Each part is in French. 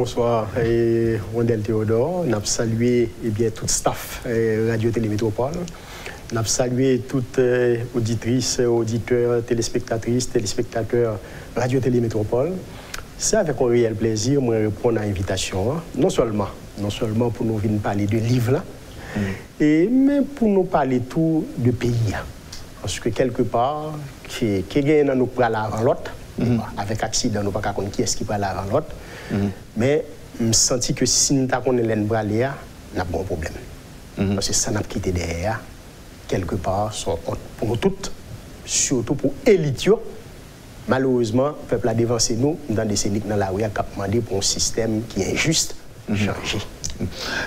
bonsoir. Rondel Théodore. Nous avons salué tout le staff Radio Télémétropole. Nous avons salué toutes auditrices, auditeurs, téléspectateurs Radio Télémétropole. C'est avec un réel plaisir que je réponds à l'invitation. Non seulement pour nous venir parler de livres, là, mais pour nous parler tout de pays. Parce que quelque part, qui gagne dans nous pour aller avant l'autre, avec accident, nous ne pouvons pas connaître qui est-ce qui peut aller avant l'autre. Mais je me sens que si nous avons l'en braléa, nous avons un problème. Parce que ça n'a pas quitté derrière, quelque part, pour nous toutes, surtout pour l'élite. Malheureusement, le peuple a dévancé nous dans des décennies dans la rue, a demandé pour un système qui est injuste, changer.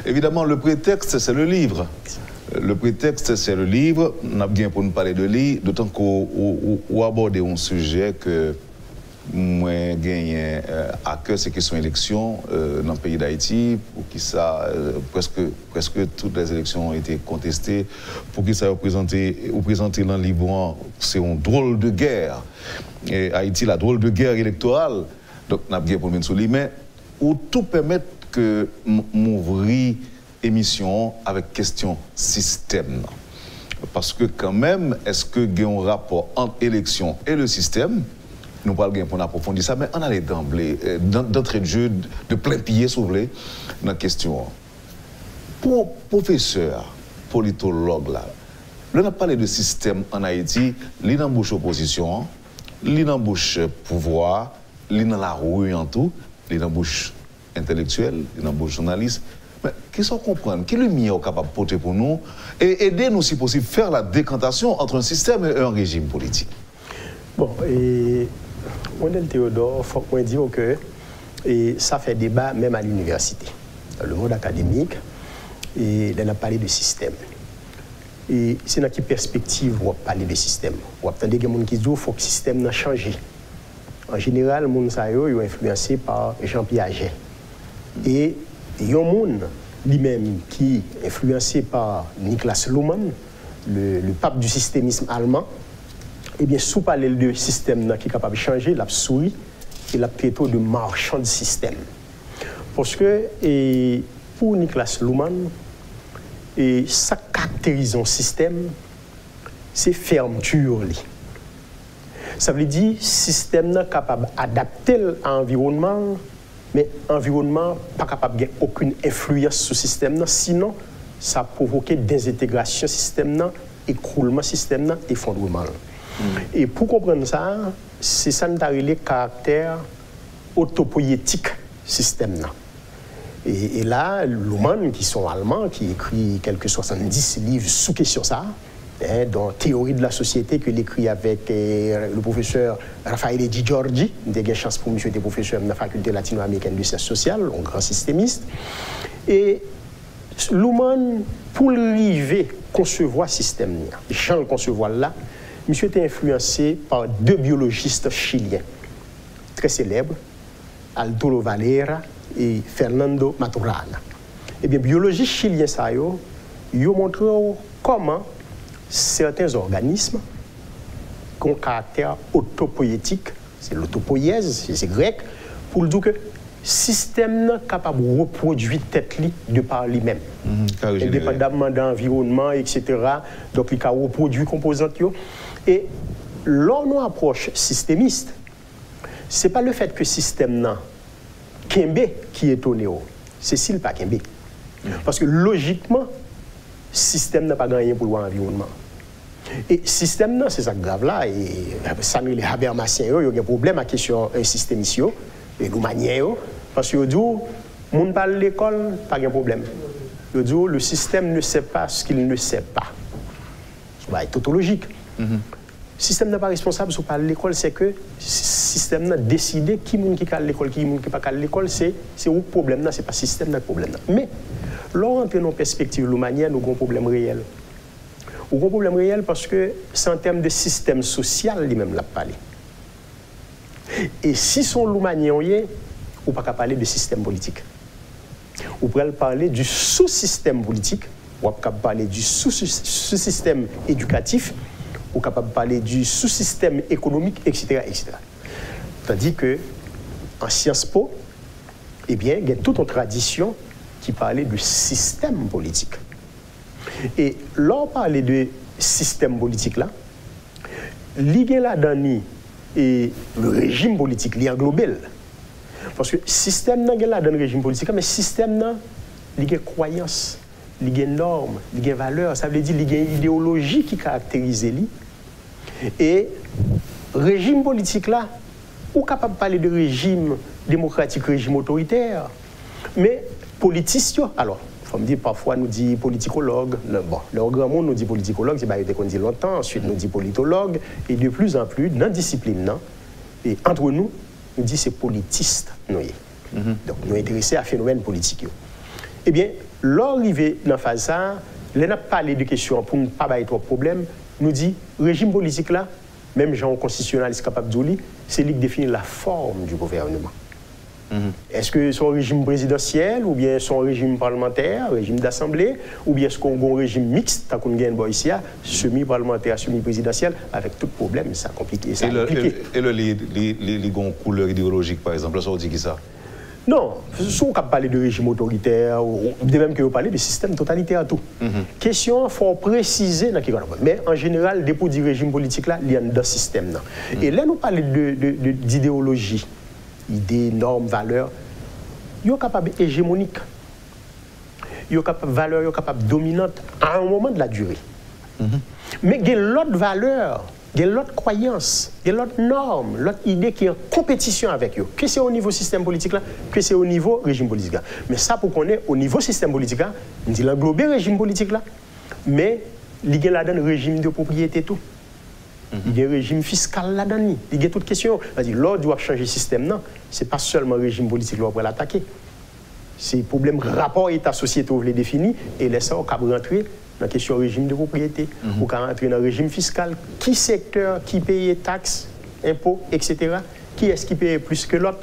Évidemment, le prétexte, c'est le livre. Le prétexte, c'est le livre. On a bien pour nous parler de lui, d'autant qu'on aborde un sujet que moi, gagne à cœur ces questions d'élection dans le pays d'Haïti, pour qui ça, presque toutes les élections ont été contestées, pour qui ça représenté dans le livre, c'est une drôle de guerre. Et Haïti, la drôle de guerre électorale, donc on a bien pour nous souligner, mais où tout permettre que m'ouvrir émission avec question système. Parce que quand même, est-ce que il y a un rapport entre élection et le système? Nous parlons pour approfondir ça, mais on allait d'emblée, d'entrée de jeu, de plein pied, si vous voulez, dans la question. Pour professeur, politologue, là, on a parlé de système en Haïti, l'île en bouche opposition, l'île en bouche pouvoir, l'île dans la rue en tout, l'île en bouche intellectuelle, l'île en bouche journaliste. Mais qu'est-ce qu'on comprend? Quelle lumière est capable de porter pour nous et aider-nous, si possible, à faire la décantation entre un système et un régime politique? Bon, et Rondel Théodore, il faut qu'on dise que ça fait débat même à l'université. Dans le monde académique, et on a parlé de système. Et c'est dans quelle perspective on va parler de système? On va entendre des gens qui disent qu'il faut que le système change. En général, les gens sont influencés par Jean Piaget. Et il y a un monde lui-même qui est influencé par Niklas Luhmann, le pape du systémisme allemand. Eh bien, sous parler de système qui est capable de changer, la souris et la plutôt de marchand de système. Parce que pour Niklas Luhmann, ça caractérise un système, c'est fermeture. Ça veut dire que le système est capable d'adapter à l'environnement, mais l'environnement n'est pas capable d'avoir aucune influence sur le système, sinon ça provoque désintégration du système, écroulement du système, effondrement. Et pour comprendre ça, c'est ça qui a le caractère autopoïétique du système. Et là, Luhmann, qui sont allemands, qui écrit quelques 70 livres sous question ça, dans Théorie de la société, qu'il écrit avec le professeur Raffaele Di Giorgi, j'ai eu chance pour monsieur était professeur de la faculté latino-américaine de sciences sociales, un grand systémiste. Et Luhmann, pour arriver à concevoir le système, Jean le concevoir là, monsieur était influencé par deux biologistes chiliens très célèbres, Aldo Valera et Fernando Maturana. Eh bien, biologistes chiliens, ils ont montré comment certains organismes qui ont un caractère autopoïétique, c'est l'autopoïèse, c'est grec, pour dire que le système est capable de reproduire tête de par lui-même. Indépendamment de l'environnement, etc. Donc, il a reproduit les composantes. Et lors de nos approches systémistes, ce n'est pas le fait que le système Kembe qui est étonné, c'est s'il pas Kembe. Parce que logiquement, le système n'a pas gagné pour l'environnement. Et le système, c'est ça grave là, et ça nous les Habermasiens, il y a un problème à la question du système ici, et nous manions, parce que nous, on parle de l'école, pas de problème. Le système ne sait pas ce qu'il ne sait pas. Ça va être tautologique. Le système n'est pas responsable sur parler de l'école, c'est que le système a décidé qui est à l'école, qui n'est pas à l'école, c'est où le problème, ce n'est pas le système qui a le problème. Mais, lorsqu'on entre dans la perspective de manière, nous avons un problème réel. Nous avons un problème réel parce que c'est en termes de système social, lui-même, l'a parlé. Et si son Loumanier, on ne peut pas parler de système politique. On peut parler du sous-système politique, on peut parler du sous-système éducatif, on peut parler du sous-système économique, etc., etc. Tandis que, en Sciences Po, eh bien, il y a toute une tradition qui parlait du système politique. Et lorsqu'on parlait de système politique là, l'idée là-dedans et le régime politique, il global. Parce que le système là dans le régime politique, mais le système là, il y a croyance, il y a normes, il y a valeurs, ça veut dire qu'il y a une idéologie qui caractérise lui. Et le régime politique là, on est capable de parler de régime démocratique, régime autoritaire, mais politicien, alors, il faut me dire, parfois nous dit politicologue, bon, le grand monde nous dit politicologue, c'est qu'on dit longtemps, ensuite nous dit politologue, et de plus en plus, dans la discipline, et entre nous, nous dit c'est politiste, nous. Donc, nous intéressés à phénomène politique. Eh bien, l'arrivée dans la phase ça, nous avons parlé de questions pour ne pas avoir trop de problèmes, nous dit, régime politique là, même gens constitutionnalistes capables de dire, c'est lui qui définit la forme du gouvernement. Est-ce que c'est un régime présidentiel, ou bien c'est un régime parlementaire, régime d'assemblée, ou bien est-ce qu'on a un régime mixte, tant qu'on gagne ici, semi-parlementaire, semi-présidentiel, avec tout problème, ça compliqué. Ça et les couleurs idéologiques, par exemple, ça on dit qui ça? Non, si on parle de régime autoritaire, de même que vous parlez de système totalitaire, tout. Question, il faut préciser, mais en général, dépôt du régime politique, là, il y a un système. Là. Et là, nous parlons d'idéologie, idées, normes, valeurs. Ils sont capables hégémoniques. Ils sont capables de valeurs, ils sont capables dominantes à un moment de la durée. Mais il y a l'autre valeur, il y a l'autre croyance, il y a l'autre norme, l'autre idée qui est en compétition avec eux. Que c'est au niveau système politique là, que c'est au niveau régime politique là. Mais ça, pour qu'on ait au niveau système politique là, on dit l'englober le régime politique là, mais il y a là-dedans le régime de propriété tout. Il y a un régime fiscal là-dedans. Il y a toutes questions. L'ordre doit changer le système, non. Ce n'est pas seulement le régime politique qui va l'attaquer. C'est le problème rapport État-société où vous les définir et laisser ça, on peut rentrer dans la question régime de propriété, on peut rentrer dans le régime fiscal. Qui secteur, qui paye taxes, impôts, etc. Qui est-ce qui paye plus que l'autre?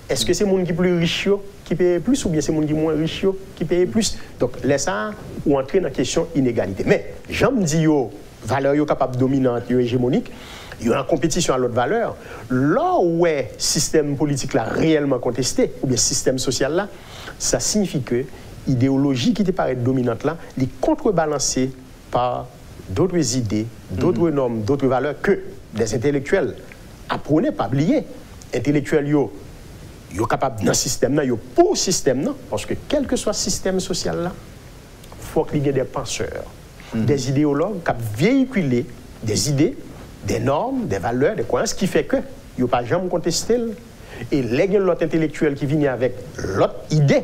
Est-ce que c'est le monde qui est plus riche qui paye plus ou bien c'est le monde qui est moins riche qui paye plus? Donc, laisse ça ou entrer dans la question inégalité. Mais, j'aime dire, valeurs capables dominantes, hégémoniques, il y a une compétition à l'autre valeur. Là où est le système politique là réellement contesté, ou bien le système social là, ça signifie que l'idéologie qui te paraît dominante là, est contrebalancée par d'autres idées, d'autres normes, d'autres valeurs que des intellectuels apprenez, pas oublier. Intellectuels, ils sont capables dans le système là, ils sont pour le système là, parce que quel que soit le système social là, il faut qu'il y ait des penseurs. Des idéologues qui véhiculent des idées, des normes, des valeurs, des croyances, qui fait que ils n'ont pas jamais contesté. Et l'autre intellectuel qui vient avec l'autre idée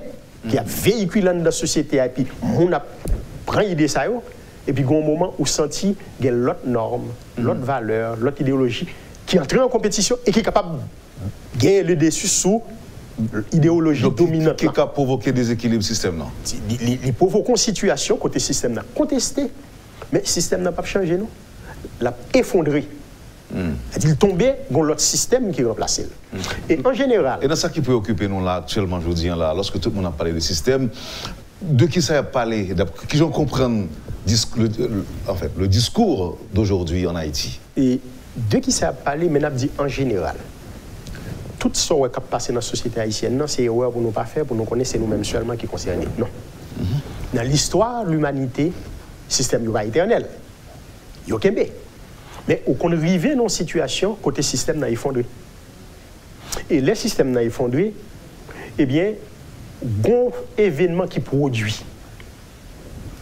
qui a véhiculé dans la société, et puis on a pris l'idée ça, et puis il y a un moment où senti qu'il y a l'autre norme, l'autre valeur, l'autre idéologie qui entre en compétition et qui est capable de gagner le dessus sous l'idéologie dominante. Qui a provoqué des équilibres système là? Il provoque une situation côté système là contesté, mais le système n'a pas changé non, l'a effondré. Il tombait dans l'autre système qui remplaçait. Et en général. Et dans ça qui préoccupe nous là actuellement, je vous dis là, lorsque tout le monde a parlé de système, de qui ça a parlé, qui j'en comprenne le discours d'aujourd'hui en Haïti. Et de qui ça a parlé, mais on dit en général. Tout ce qui est passé dans la société haïtienne, c'est erreur pour nous pas faire, pour nous connaître, c'est nous-mêmes seulement qui concernés. Non. Dans l'histoire, l'humanité, le système n'est pas éternel. Il y a aucun bé. Mais on arrive dans une situation côté le système n'a effondré. Et le système n'a effondré, eh bien, il y a un événement qui produit.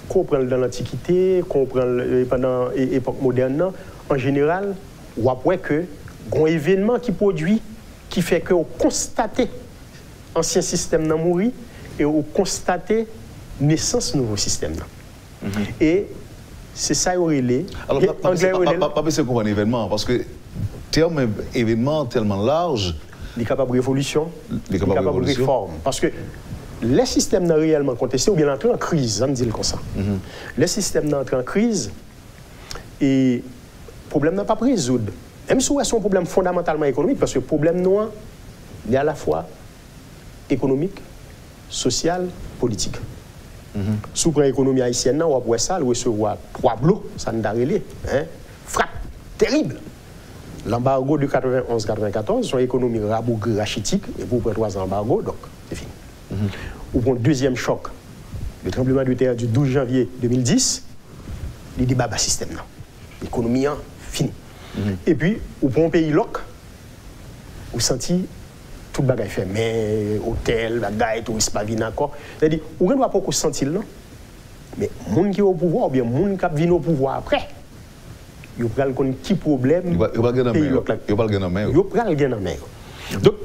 Qu'on prend dans l'Antiquité, qu'on prend pendant l'époque moderne, en général, on voit que il y a un événement qui produit, qui fait qu'on constate l'ancien système n'a mouru et on constate la naissance du nouveau système. Et c'est ça qui est relé. Alors, pas c'est un événement, parce que terme événement tellement large. Il est capable de révolution, il est capable de réforme. Parce que les systèmes n'ont réellement contesté ou bien entré en crise, on dit comme ça. Les systèmes n'ont entré en crise et le problème n'a pas pu résoudre. Même si c'est un problème fondamentalement économique, parce que le problème noir, il est à la fois économique, social, politique. Sous l'économie haïtienne, on voit ça, on recevoir 3 blocs, ça nous a relé. Frappe terrible. L'embargo de 91-94, son économie rabougrie rachitique, et pour 3 embargos, donc c'est fini. Ou pour un deuxième choc, le tremblement de terre du 12 janvier 2010, il débat le système. L'économie est finie. Et puis, ou pour un pays loc, vous sentez tout le bagage fait, mais hôtel, bagage, tourisme, pas venu encore. C'est-à-dire, vous ne doit pas sentir là. Mais les gens qui sont au pouvoir, ou bien les gens qui viennent au pouvoir après, ils ont un petit problème. Ils vont pas gagner en main. Ils vont pas gagner en main. Donc,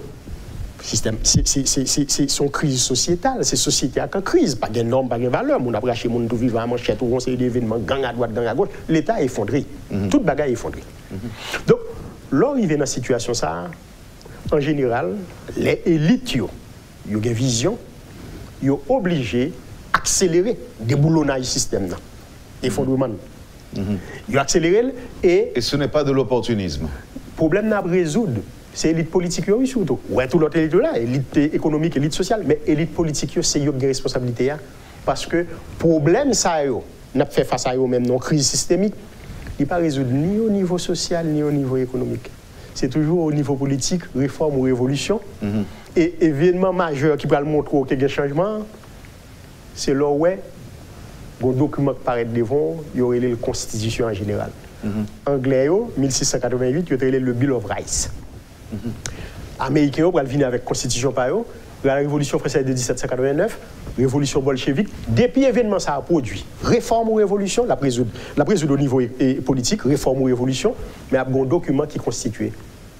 c'est son crise sociétale, c'est société avec une crise, pas de normes, pas de valeurs. On a braché les gens tout vivant à manchette, on conseille d'événements, gang à droite, gang à gauche. L'État est effondré. Tout le bagage est effondré. Donc, lorsqu'il est dans la situation, ça, en général, les élites, ils ont une vision, ils sont obligés d'accélérer le déboulonnage du système. Effondrement. Ils ont accéléré et ce n'est pas de l'opportunisme. Le problème à résoudre, c'est l'élite politique surtout. Ouais, tout l'autre élite là, élite économique, élite sociale, mais l'élite politique, c'est eux qui ont responsabilité. Parce que le problème, ça, n'a fait face à eux même non crise systémique, il n'est pas résolu ni au niveau social, ni au niveau économique. C'est toujours au niveau politique, réforme ou révolution. Et événement majeur qui peut le montrer qu'il y a un changement, c'est là où un document qui paraît devant, il y aurait la Constitution en général. Anglais, 1688, il y aurait le Bill of Rights. Américains, pour venir avec la Constitution par eux, la Révolution française de 1789, Révolution bolchevique, depuis événement ça a produit. Réforme ou révolution, la présoudre au niveau politique, réforme ou révolution, mais il y a un document qui constitue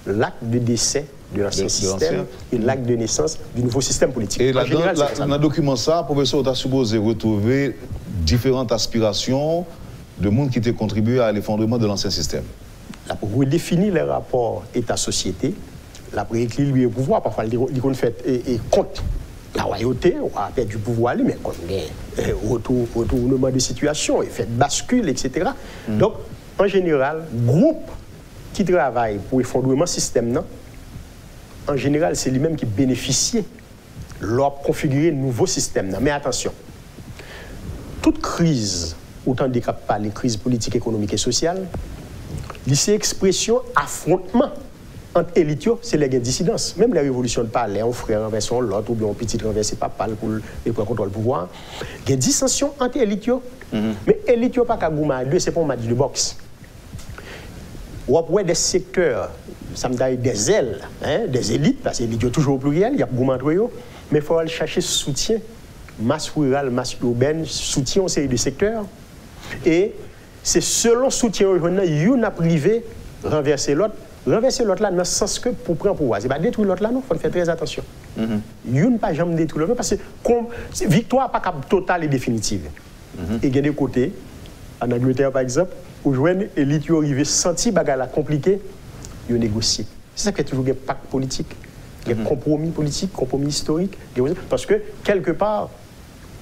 l'acte de décès de l'ancien système et l'acte de naissance du nouveau système politique. Et dans le document ça, le professeur a supposé retrouver différentes aspirations de monde qui ont contribué à l'effondrement de l'ancien système. Là, pour redéfinir les rapports État-société, la prééquilibre du pouvoir, parfois, il fait et contre la royauté, on a perdu du pouvoir, mais on a retournement de situation, effet de bascule, etc. Donc, en général, groupe qui travaille pour l'effondrement système, en général, c'est lui-même qui bénéficie leur configurer un nouveau système. Mais attention, toute crise, autant des cas par les crises politiques, économiques et sociales, c'est expression affrontement entre élites, c'est les dissidence. Même la révolution de parler, un frère renverse l'autre, ou bien un petit renversé papa pour le contrôle du pouvoir. Il y a dissension entre élites. Mais élites, pas qu'à Gouma, c'est pas un match de boxe. Ou après des secteurs, ça me donne des ailes, des élites, parce que l'élites est toujours au pluriel, il y a Gouma entre eux, mais il faut aller chercher soutien, masse rurale, masse urbaine, soutien aux séries de secteurs. Et c'est selon soutien il a privé renverser l'autre. Renverser l'autre là, dans le sens que pour prendre pouvoir. C'est pas détruire l'autre là, non, il faut faire très attention. Il ne pas jamais détruire l'autre, parce que victoire n'est pas totale et définitive. Et il y a des côtés, en Angleterre par exemple, où joindre élite qui arrive senti bagarre compliqué, ils négocient. C'est ça qui est toujours un pacte politique, un compromis politique, compromis historique. Parce que quelque part,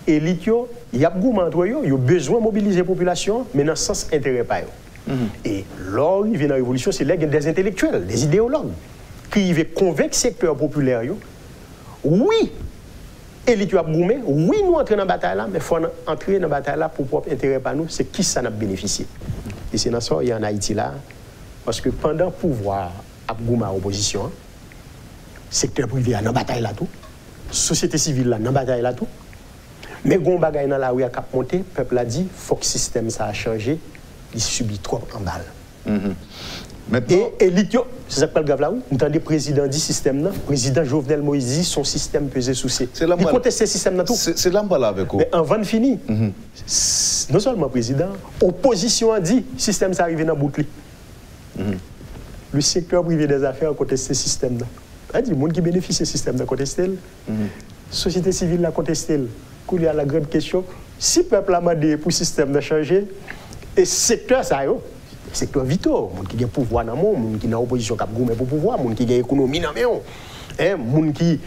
élite, il y a beaucoup entre eux, ils ont besoin de mobiliser la population, mais dans le sens intérêt pas. Et lors il vient dans la révolution, c'est là qu'il y a des intellectuels, des idéologues, qui veulent convaincre le secteur populaire. Oui, élite a boumé, oui, nous entrons dans la bataille là, mais il faut entrer dans la bataille là pour propre intérêt par nous, c'est qui ça n'a bénéficié. Et c'est dans ça qu'il y a en Haïti là, parce que pendant le pouvoir à Gouma opposition, secteur privé a dans la bataille là tout, société civile là dans la bataille là tout, mais gon bagay dans la rue a cap monter, le peuple a dit, faut que le système ça a changé, il subit trop en balle. Maintenant, et l'idée, c'est ça que le grave là, oui. Nous avons des présidents du système, le président Jovenel Moïse dit son système pesait sous ses. Il conteste ce système là tout. C'est là que avec vous. Mais en vente fini, non seulement président, opposition a dit système ça arrivé dans boucle. Le secteur privé des affaires a contesté ce système là. Il dit, les gens qui bénéficient de ce système là contesté. Société civile l'a contesté. Il y a la grande question, si le peuple a demandé pour le système de changer, et secteur ça secteur vitaux, les gens qui ont pouvoir dans le monde, les gens qui ont opposition qui ont pour pouvoir, les gens qui ont économie dans le monde, les gens qui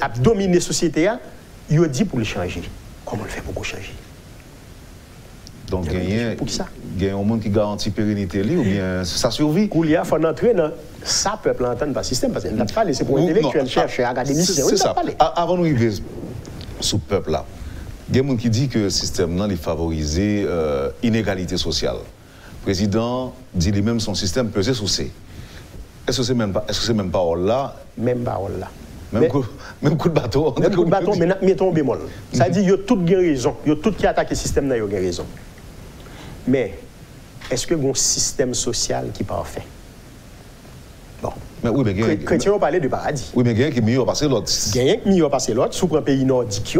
ont dominé la société, ils ont dit pour le changer. Comment le faire pour changer? Donc, il y a un monde qui garantit pérennité ou bien sa survie. Il faut entrer dans ça, peuple entendre pas le système, parce qu'il n'a pas laissé pour intellectuels, chercheurs, académiciens. C'est ça. Avant de nous arriver sous peuple là, il y a des gens qui disent que le système là, il favorise l'inégalité sociale. Le président dit lui-même son système pesait sous ses. Est-ce que c'est même pas là? Même pas là. Même coup de bateau. Même coup de bateau, mais mettons bémol. Ça dit, il y a tout qui a raison. Il y a tout qui attaque le système, il y a raison. Mais, est-ce que y a un système social qui est parfait? Bon. Mais oui, mais chrétiens ont parlé de paradis. Oui, mais il y a qui est mieux passer l'autre. Il y a qui est mieux passer l'autre, sous un pays nordique.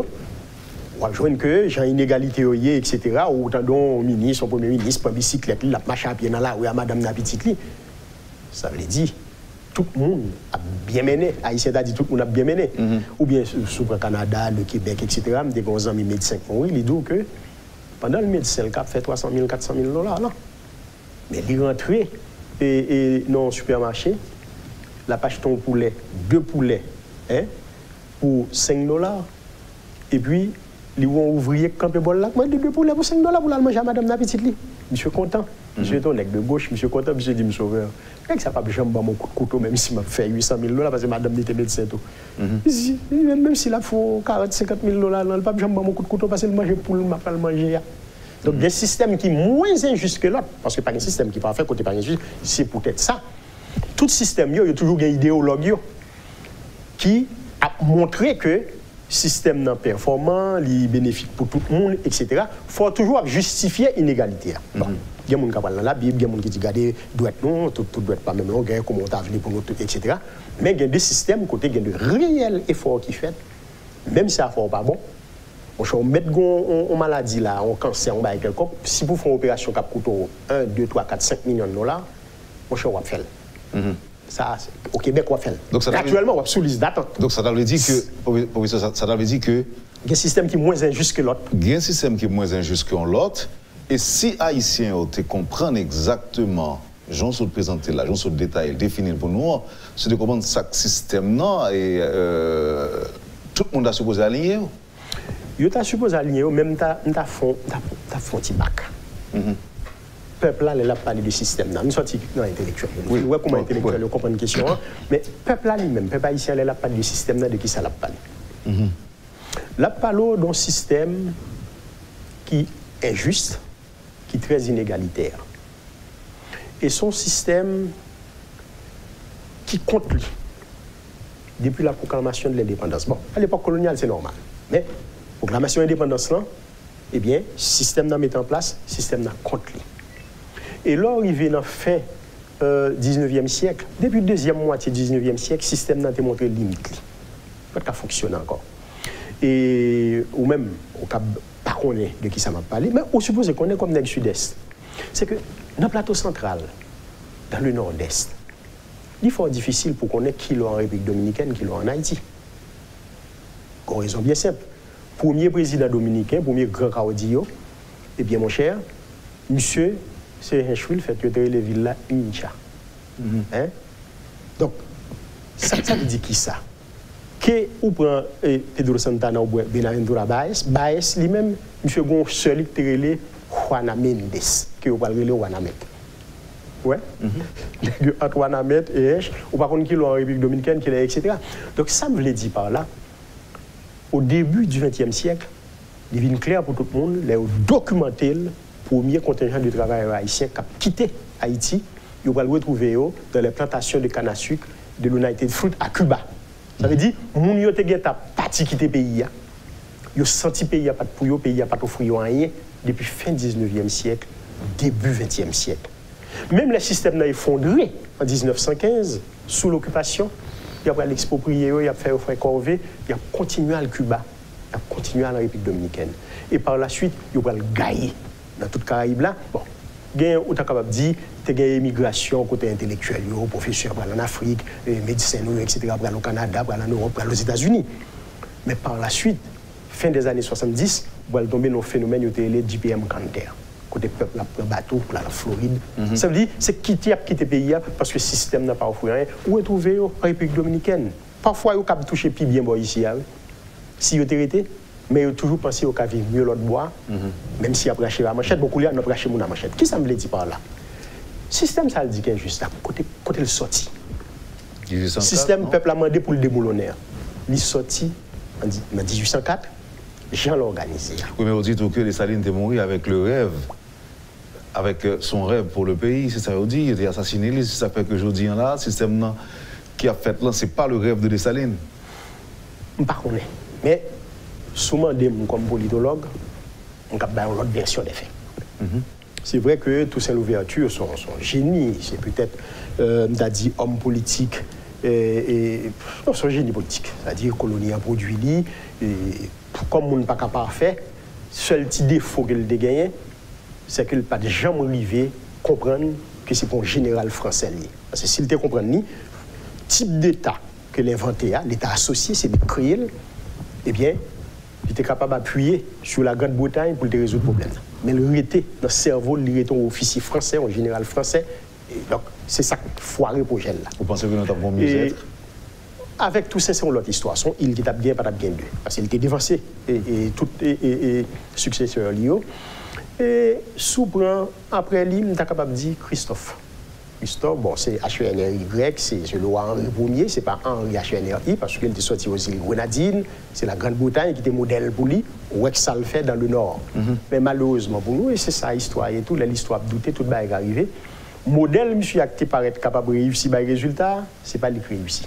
On va joindre que j'ai une inégalité, etc. Autant d'un ministre, un premier ministre, prend bicyclette, la marche à pied dans la rue à madame la petite. Ça veut dire, tout le monde a bien mené. Haïtien a dit tout le monde a bien mené. Ou bien sous le Canada, le Québec, etc. Des grands amis médecins. Oui, il dit que pendant le médecin, le cap fait 300 000, 400 000 $, non. Mais il est rentré dans le supermarché, la page ton poulet, 2 poulets, hein, pour 5 $. Et puis, les ouvriers qui campent bol là, moi 2 poulets pour 5 $ pour la manger à madame la petite. Monsieur content. Monsieur ton nègre de gauche, monsieur content, monsieur dit, monsieur sauveur. Ça pas jamais mon coup de couteau, même si m'a fait 800 000 $ parce que madame était médecin tout. Même s'il a faut 40, 50 000 $, non, pas jamais mon coup de couteau parce qu'il mange pour m'a pas le manger. Donc des systèmes qui sont moins injustes que l'autre, parce que pas un système qui est parfait côté pas injuste, c'est peut-être ça. Tout système, il y a toujours une idéologie qui a montré que le système est performant, il est bénéfique pour tout le monde, etc. Il faut toujours justifier l'inégalité. Bon. Il y a des gens qui parlent dans la Bible, il y a des gens qui disent regardez, non, tout doit être pas même longueur, comment on t'a venu pour nous, etc. Mais il y a des systèmes côté, il y a de réels efforts qui sont faits, même si ça n'est pas bon. On met une maladie là, un cancer, on va quelque chose. Si vous faites une opération qui coûte 1, 2, 3, 4, 5 millions de $, on va faire. Ça, au Québec, on va faire. Actuellement, on va sous liste d'attente. Donc ça veut dire que, ça veut dire que il y a un système qui est moins injuste que l'autre. Il y a un système qui est moins injuste que l'autre. Et si Haïtiens comprennent exactement, j'en suis présenté là, j'en suis détaillé, défini pour nous, c'est de comprendre ce système là et tout le monde a supposé aligner. Yo t'a supposé aligner, même t'as font petit bac. Peuple là, il a parlé du système. Nous sommes dans l'intellectuel. Oui, comment intellectuel, on comprend une question. Mais peuple là lui-même, peuple haïtien, il a parlé du système de qui ça l'a parlé. L'a parlé d'un système qui est injuste, qui est très inégalitaire. Et son système qui compte lui, depuis la proclamation de l'indépendance. Bon, à l'époque coloniale, c'est normal. Mais proclamation de l'indépendance, là, eh bien, système n'a mis en place, système n'a compte lui. Et là, arrivé dans la fin 19e siècle, depuis la deuxième moitié du 19e siècle, le système n'a pas montré limite. Il n'a pas fonctionné encore. Et, ou même, on ne pas connaître de qui ça m'a parlé, mais on suppose qu'on est comme dans le sud-est. C'est que dans le plateau central, dans le nord-est, il faut difficile pour connaître qui est en République dominicaine, qui est en Haïti. Pour une raison bien simple. Premier président dominicain, premier grand caudillo, eh bien, mon cher, monsieur, c'est un chouil fait que les villes là, Incha. Hein? Donc, ça veut dire qui ça? Que ou prend Pedro Santana ou Benaventura Baez lui-même, monsieur Gon seul qui est Juana Mendes, qui est le Juanamet. Ouais? Entre Juanamet et Esch, ou par contre qui est en République dominicaine, qui est, etc. Donc, ça me veut dire par là, au début du XXe siècle, il devient clair pour tout le monde, il a documenté le premier contingent de travailleurs haïtiens qui a quitté Haïti, il va le retrouver dans les plantations de canne à sucre de l'United Fruit à Cuba. Ça veut dire, moun yo te gen ta parti quitter le pays. Yo senti le pays a pas de pouyo, le pays a pas de fruits rien depuis fin 19e siècle, début 20e siècle. Même le système a effondré en 1915 sous l'occupation. Il a l'exproprié, il a fait au frère Corvée, il a continué à le Cuba, il a continué à la République dominicaine. Et par la suite, il a le gaillé dans toute Caraïbe là. Bon, gain ou capable de dire que tu as une immigration côté intellectuel, professeur en Afrique, médecin, etc., au Canada, en Europe, aux États-Unis. Mais par la suite, fin des années 70, on va tomber dans le phénomène qui est le JPM Canter. Côté peuple, la bateau, pour la Floride. Ça veut dire c'est quitter le pays parce que le système n'a pas offert rien. Où est trouvé en République dominicaine? Parfois, il y a touché plus bien ici. Si vous êtes arrêté, mais il a toujours pensé au cas vivre mieux l'autre bois, même si après acheter la manchette, beaucoup de gens ont acheté la manchette. Qui ça me dit par là? Le système, ça le dit qu'il est juste là, côté le sorti. Le système, le peuple a demandé pour le démoulonner. Il est sorti en 1804, Jean l'a organisé. Oui, mais vous dites que Dessalines était mort avec le rêve, avec son rêve pour le pays, c'est ça que vous dites, il était assassiné, c'est ça fait que je dis là, le système qui a fait là, ce n'est pas le rêve de Dessalines. je ne sais pas. Mais, souvent, comme politologue, on a une autre version des faits. C'est vrai que Toussaint Louverture, son génie, c'est peut-être, on a dit, homme politique, non, son génie politique, c'est-à-dire colonie a produit, comme on n'est pas capable de faire, seul petit défaut qu'il a gagné, c'est qu'il n'a pas jamais arrivé à comprendre que c'est pour un général français. Parce que s'il te comprend, le type d'État que l'inventé a, l'État associé, c'est de créer, eh bien, il était capable d'appuyer sur la Grande-Bretagne pour résoudre le problème. Mais il était dans le cerveau, il était un officier français, un général français. Et donc, c'est ça qui foiré pour gel là. Vous pensez que nous avons mieux être? Avec tout ça, c'est une autre histoire. Son il était bien, pas bien deux. Parce qu'il était dévancé. Et tout successeur Lio. Et souvent, après lui, on est capable de dire Christophe. Christophe, bon, c'est HENRY, c'est le roi Henri Ier, c'est pas Henri HENRY, parce qu'il était sorti aux îles Grenadines, c'est la Grande-Bretagne qui était modèle pour lui, ou que ça le fait dans le Nord. Mais malheureusement pour nous, et c'est ça l'histoire et tout, l'histoire douter, tout va arriver. Modèle, monsieur, qui paraît capable de réussir par résultat, c'est pas lui qui réussit.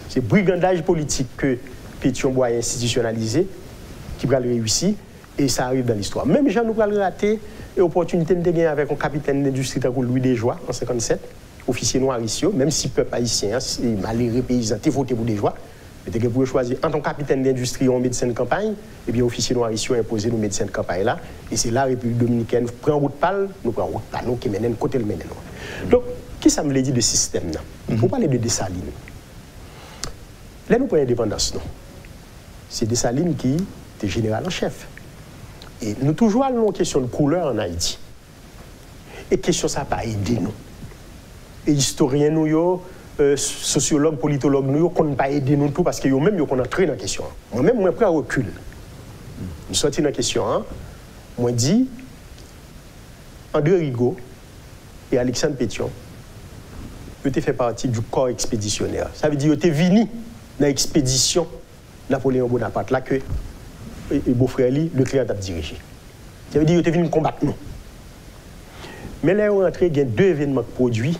C'est brigandage politique que Pétion Bois a institutionnalisé qui va le réussir, et ça arrive dans l'histoire. Même Jean nous va le rater. Et l'opportunité de gagner avec un capitaine d'industrie comme Louis Desjoie en 1957, officier noir ici, même si le peuple haïtien, malheureux paysan, t'es voté pour Desjoie, mais vous choisir en tant que capitaine d'industrie ou en médecin de campagne, et bien officier noir ici a imposé nos médecins de campagne là, et c'est là la République dominicaine prend route pâle, nous prenons route pâle, nous qui mènent côté le mène. Donc, qui ça me l'a dit de système là? Pour parler de Dessalines. Là, nous prenons l'indépendance, non? C'est Dessalines qui était général en chef. Et nous toujours allons en question de couleur en Haïti. Et question ça n'a pas aidé nous. Et historiens nous, sociologues, politologues nous, qu'on n'a pas aidé nous tout parce que nous même qu'on a entré dans la question. Moi-même, moi, prêt à recul. Je suis sorti dans la question. Moi, dit, André Rigaud et Alexandre Pétion, ils ont fait partie du corps expéditionnaire. Ça veut dire qu'ils étaient venus dans l'expédition Napoléon Bonaparte, là que et beau-frère, le client a dirigé. Ça veut dire qu'il était venu combattre nous. Mais là, on est rentré, il y a deux événements produits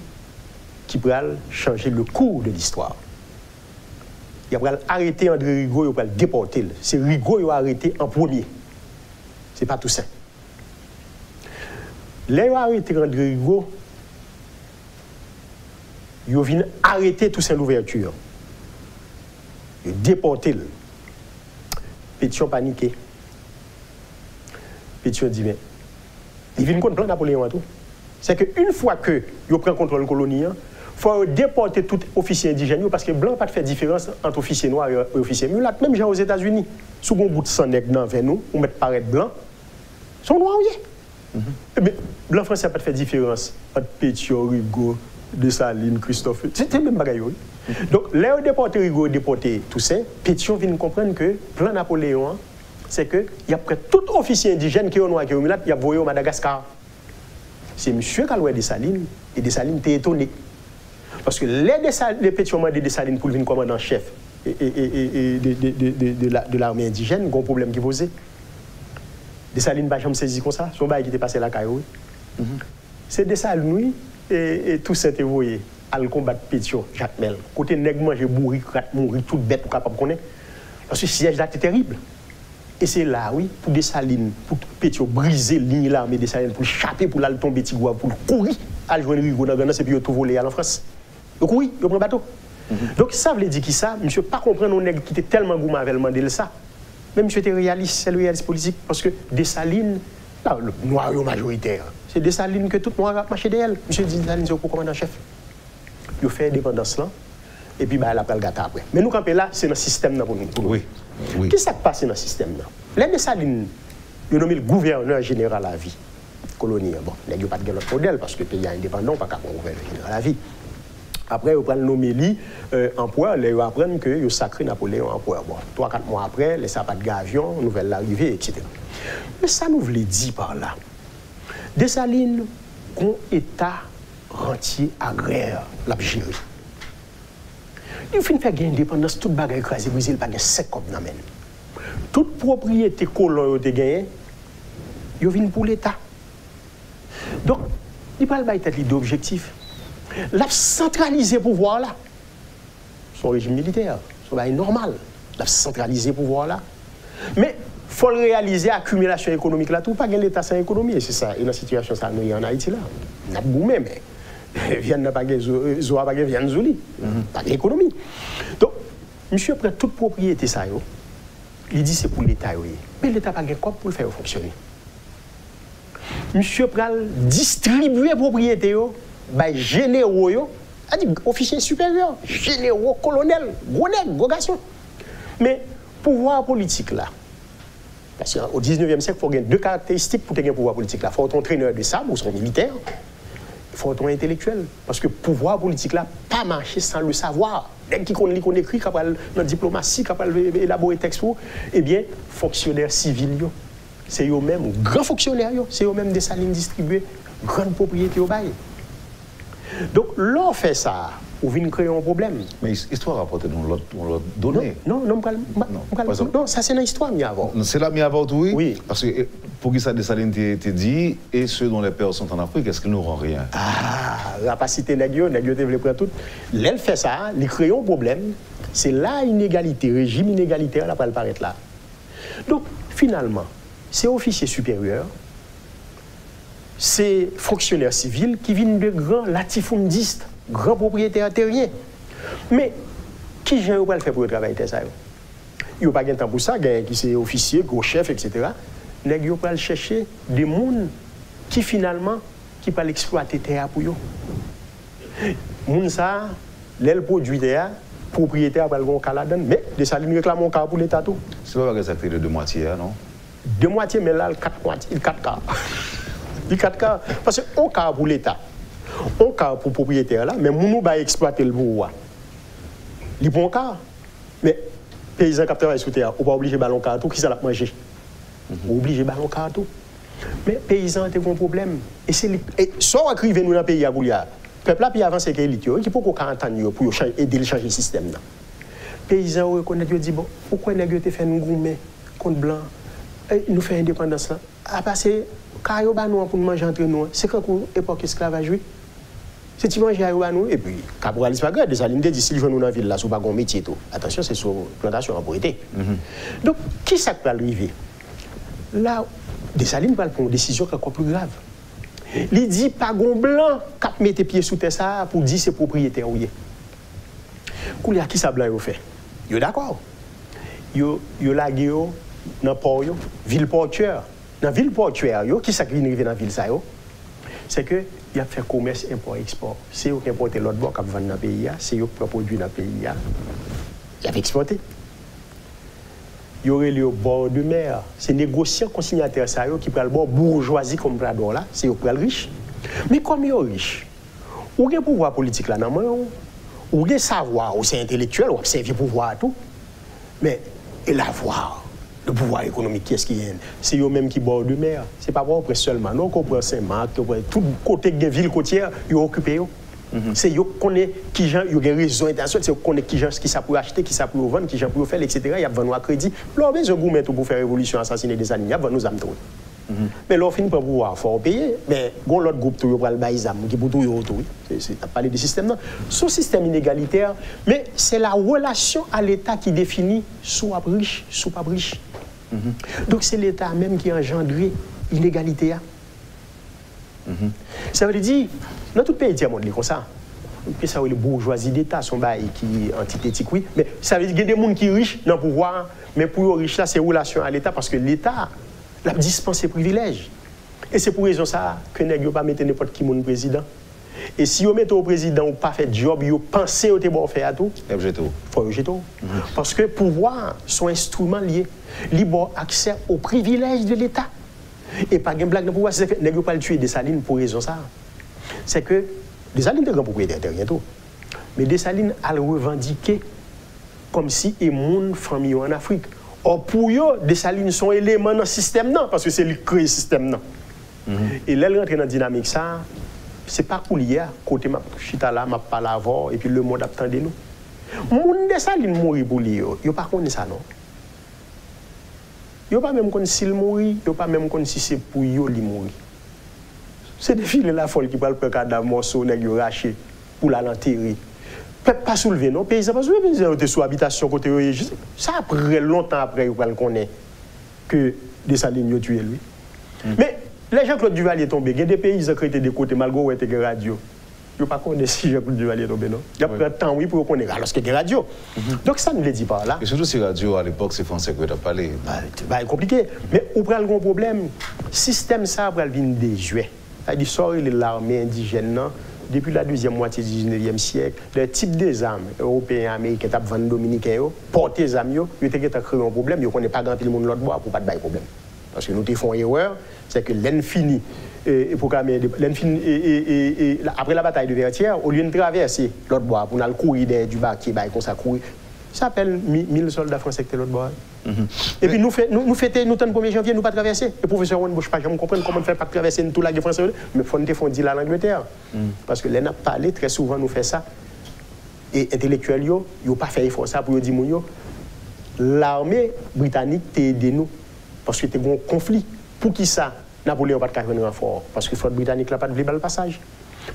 qui peuvent changer le cours de l'histoire. Il va arrêter André Rigaud, il va le déporter. C'est Rigaud qui a arrêté en premier. Ce n'est pas tout ça. Là, il a arrêté André Rigaud, il vient arrêter Toussaint Louverture. Il a déporté. Pétion paniqué. Pétion dit, mais il vient contre le plan Napoléon à tout. C'est qu'une fois que il prend contrôle de la colonie, il faut déporter tout officier indigène parce que blanc n'a pas de faire différence entre officier noir et officier mulat. Même gens aux États-Unis, sous un bout de sang nègre dans nous, on met paraître blanc, sont noirs, oui. Mais blanc français n'a pas de faire différence entre Pétion, Rigaud, Dessalines, Christophe. C'est le même bagage. Donc, là, on déporte Rigaud, déporté tout ça, Pétion vient comprendre que le plan Napoléon, c'est qu'il y a près tout officier indigène qui est au noir, qui est au mulat, il y a voyé au Madagascar. C'est monsieur qui a loué Dessalines, et Dessalines était étonné. Parce que les Pétion demandent Dessalines pour venir commandant chef de l'armée indigène, il y a un problème qui posait. Dessalines n'a pas jamais saisi comme ça, son bail qui était passé à la Caille. C'est Dessalines, oui, et tout ça était voyé. À le combattre Pétion, Jacques Mel. Côté nègre manger bourri, mourir toute bête pour capable connaître. Parce que le siège là était terrible. Et c'est là, oui, pour Dessalines, pour Pétion briser ligne l'armée Dessalines, pour chapper, pour aller tomber Tigoua, pour courir, à joindre Rigaud dans Ghana, et puis tout voler en France. Donc oui, il prend un bateau. Donc ça veut dire qui ça, monsieur, pas comprendre nos nègres qui étaient tellement gourmands avec demandé ça. Mais monsieur était réaliste, c'est le réaliste politique, parce que Dessalines, là, le noir majoritaire, c'est Dessalines que tout le monde a marché d'elle. Monsieur Dessalines, c'est au commandant-chef. Il fait indépendance là, et puis bah, elle appelle gâteau après. Mais nous, quand on est là, c'est dans le système là pour nous. Oui. Qu'est-ce qui se passe dans le système là? Les Dessalines, ils ont nommé le gouverneur général à la vie. Colonie, bon, il n'y a pas de l'autre modèle parce que le pays est indépendant, pas qu'un gouverneur général à la vie. Après, ils prennent nommé lui empereur, ils apprennent qu'ils sacré Napoléon empereur. Bon, 3-4 mois après, les sabbats de Gavion, nouvelle arrivée, etc. Mais ça nous voulait dire par là. Dessalines, un État rentier agraire, l'Algérie. Il finit faire gagner indépendance, toute bagarre écrasée, Brésil, pas de 5 comme dans toute propriété colon de gagné, il vient pour l'État. Donc, il parle de d'objectif. La centraliser le pouvoir là, son régime militaire, son bail normal. la centraliser le pouvoir là. Mais il faut le réaliser, accumulation économique là, tout pas gagner l'État sans économie. C'est ça. Et dans la situation, ça nous y en Haïti là. On a boumé, mais viande n'a pas gagné, Zoa pas gagné, viande Zouli. Pas d'économie. Donc, monsieur prend toute propriété ça, il dit c'est pour l'État. Mais l'État n'a pas gagné quoi pour le faire fonctionner. Monsieur prend distribuer propriété, by généraux, officiers supérieurs, généraux, colonels, gros nègres, gros garçons. Mais pouvoir politique là, parce qu'au 19e siècle, il faut avoir deux caractéristiques pour avoir un pouvoir politique là. Il faut être entraîneur de sabre ou son militaire, il faut être intellectuel. Parce que le pouvoir politique là, pas marcher sans le savoir. Dès qu'on écrit, dans la diplomatie, capable d'élaborer texte, eh bien, fonctionnaires civils, c'est eux-mêmes, grands fonctionnaires, c'est eux-mêmes des salines distribuées, grandes propriétés au bail. Donc, l'on fait ça, on vient créer un problème. Mais l'histoire rapporte l'autre donné. Non, ça c'est dans l'histoire, mais avant. C'est là, mais avant tout, oui. Parce que pour qui ça Dessalines t'a dit, et ceux dont les pères sont en Afrique, est-ce qu'ils n'auront rien? Ah, la capacité Nagio te prendre tout. L'elle fait ça, il crée un problème. C'est là inégalité, régime inégalitaire, là, pour apparaître là. Donc, finalement, c'est officiers supérieurs, c'est fonctionnaires civils qui viennent de grands latifundistes, grands propriétaires terriens. Mais qui j'ai pas le faire pour le travail de ça? Il n'y a pas de temps pour ça, qui c'est officier, gros chef, etc. Il n'y a pas chercher des gens qui finalement qui peuvent exploiter terre pour eux. Les gens, les produits terre, propriétaire va le cas là-dedans, mais des salines réclament un cas pour l'État tout. C'est pas exact de deux moitiés, non? Deux moitiés, mais là, il 4 cas. Il 4 cas. Parce qu'un cas pour l'État, un cas pour le propriétaire là, mais nous va exploiter le pouvoir. Il prend un cas. Mais les paysans qui travaillent sous terre, on pas obligé de ballon car tout, qui ça l'a mangé? On obligé de ballon car tout. Mais les paysans ont un problème. Et c'est soit on écrivait nous dans le pays à Goulia, le peuple a pu avancer avec l'élite, qui peut 40 ans pour aider à changer le système. Les paysans reconnaissent, ils disent, bon, pourquoi nous avons fait nous gourmet contre blanc, nous fait indépendance là? À passer, car nous avons pour manger entre nous, c'est quand l'époque esclavage, oui. C'est tu manges à nous, et puis, Caporal Ispaga, des salines dit, si nous dans la ville là, c'est pas un métier tout. Attention, c'est sur plantation en propriété. Donc, qui ça peut arriver? Là, des salines prennent une décision qui est encore plus grave. Il dit pas gon blanc qui met pieds sous terre ça pour dire c'est propriétaire ou yé. Koulia qui ça blanc yo fait? Yo d'accord. Yo lagué yo dans port yo, ville portuaire. Dans ville portuaire yo qui ça qui vient dans ville ça yo? C'est que il a fait commerce import export. C'est eux qui importent l'autre bord qui vend dans le pays, c'est eux qui produisent dans le pays. Il a exporté. Il y aurait le bord de mer. C'est les négociants consignataires qui prennent le bord bourgeoisie comme Prador là, c'est eux qui prennent le riche. Mais comme ils sont riches, ou avez pouvoir politique là dans le ou avez savoir, ou c'est intellectuel, ou observer le pouvoir tout. Mais et l'avoir, le pouvoir économique, qu'est-ce qu'il y a? C'est eux-mêmes qui bord de mer. Ce n'est pas pour seulement, non, qu'on prend Saint-Marc, tout côté de ville côtière, ils ont occupé. C'est eux qui connaissent qui gens, ils ont des raisons intentions, c'est eux qui connaissent qui gens qui ça pour acheter, qui ça pour vendre, qui gens pour faire, etc. Il y a besoin à crédit. Là, ils ont gourmet pour faire révolution, assassiner des animaux, il y a besoin nous amener. Mais là, on finit par pouvoir, il faut payer. Mais l'autre groupe, tout le baïsam, qui pour tout autour. C'est à parler du système, non. Ce système inégalitaire, mais c'est la relation à l'État qui définit soit riche, soit pas riche. Donc c'est l'État même qui a engendré l'inégalité. Ça veut dire, dans tout pays tiers monde, comme ça. Puis ça, les bourgeoisie d'État sont qui antithétiques, oui. Mais ça veut dire qu'il y a des gens qui sont riches dans le pouvoir, mais pour les riches, là, c'est relation à l'État parce que l'État la dispense ses privilèges. Et c'est pour raison ça que nous ne pas mettre n'importe qui mon président. Et si vous mettez au président ou pas fait job, vous pensez que vous faire tout, il faut rejeter. Parce que pouvoir sont instruments liés. Libre accès aux privilèges de l'État. Et pas de blague de pouvoir, c'est que nous ne pas le tuer Dessalines pour raison ça. C'est que Dessalines est grand propriétaire de rien tout. Mais Dessalines a le revendiqué comme si il y a une famille en Afrique. Or pour eux, Dessalines sont éléments dans le système, non, parce que c'est lui qui crée le système. Non. Et là, il rentre dans la dynamique, ça, c'est pas cool hier, côté ma chita là, ma parle avant, et puis le monde attend de nous. Moun Dessalines mourir pour lui, il pas connaît ça, non. Il pas même connaît s'il mourit, il pas même connaît si c'est pour eux lui mourir. C'est des filles la folle qui parlent de cadavre morceau, nèg yo raché pour la l'enterrer. Peuple pas soulevé, non? Paysan pas soulevé, ils étaient sous habitation côté. Ça après longtemps après, vous le connaître que Dessalines a tué lui. Mais les Jean-Claude Duvalier est tombé. Il y a des pays qui ont créé des côtés malgré où était des radios. Je ne sais pas si Jean-Claude Duvalier est tombé, non? Il y a pris un temps, oui, pour connaître. Alors qu'il y a des radios. Donc ça ne le dit pas là. Et surtout ces radios, à l'époque, c'est français que tu as parlé. C'est compliqué. Mais on prend le gros problème. Le système, ça va venir déjouer. C'est-à-dire, sort l'armée indigène, non? Depuis la deuxième moitié du 19e siècle, le type des armes européens, américains, qui ont dominicains, porter les armes, ils ont créé un problème. Ils ne connaissent pas grand monde l'autre bois pour pas de problème. Parce que nous avons fait une erreur, c'est que l'infini, après la bataille de Vertières, au lieu de traverser l'autre bois pour aller courir du bas qui est comme ça courir, ça s'appelle 1000 soldats français qui étaient l'autre bois. Et puis nous fêtons le 1er janvier, nous pas traverser. Le professeur Ron Bouche, pas jamais comprendre comment on fait pas traverser tout la guerre française, mais il faut dire l'Angleterre. Parce que les n'a parlé très souvent, nous fait ça. Et intellectuels, ils n'ont pas fait effort ça pour dire l'armée britannique t'a aidé nous. Parce que tu as un conflit. Pour qui ça, Napoléon n'a pas de faire un renfort? Parce que la flotte britannique n'a pas de le passage.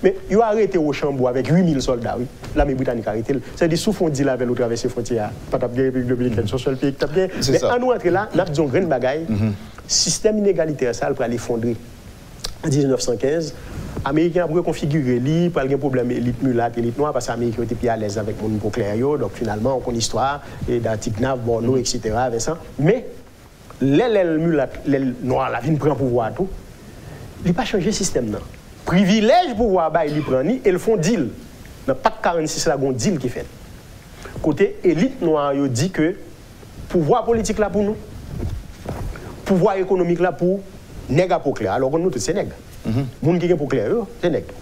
Mais ils ont arrêté au Chambois avec 8000 soldats. Oui. L'armée britannique a arrêté. C'est-à-dire, sous fond dit là, avec traverser les frontières. Pas de République dominicaine, c'est le seul pays qui a bien. Mais en nous entrer là, nous avons une grande bagaille. Système inégalitaire, ça, pour l'effondrer. En 1915, les Américains ont reconfiguré l'île, pour un problème élite mulâtre, élite noire, parce que les Américains étaient plus à l'aise avec mon niveau clair. Donc finalement, on connaît l'histoire d'Antignav, Borno, etc. Avec ça. Mais l'aile mulâtre, l'aile noire, la vie ne prend pouvoir tout. Il n'a pas changé le système. Non. Privilège pouvoir, il prend ni, et le font deal. Dans pas 46, là, il y a un deal qui fait. Côté élite noire, il dit que pouvoir politique là pour nous, pouvoir économique là pour nègre pour clair. Alors nous, c'est nègre. Les gens qui sont pour clair, c'est nègre.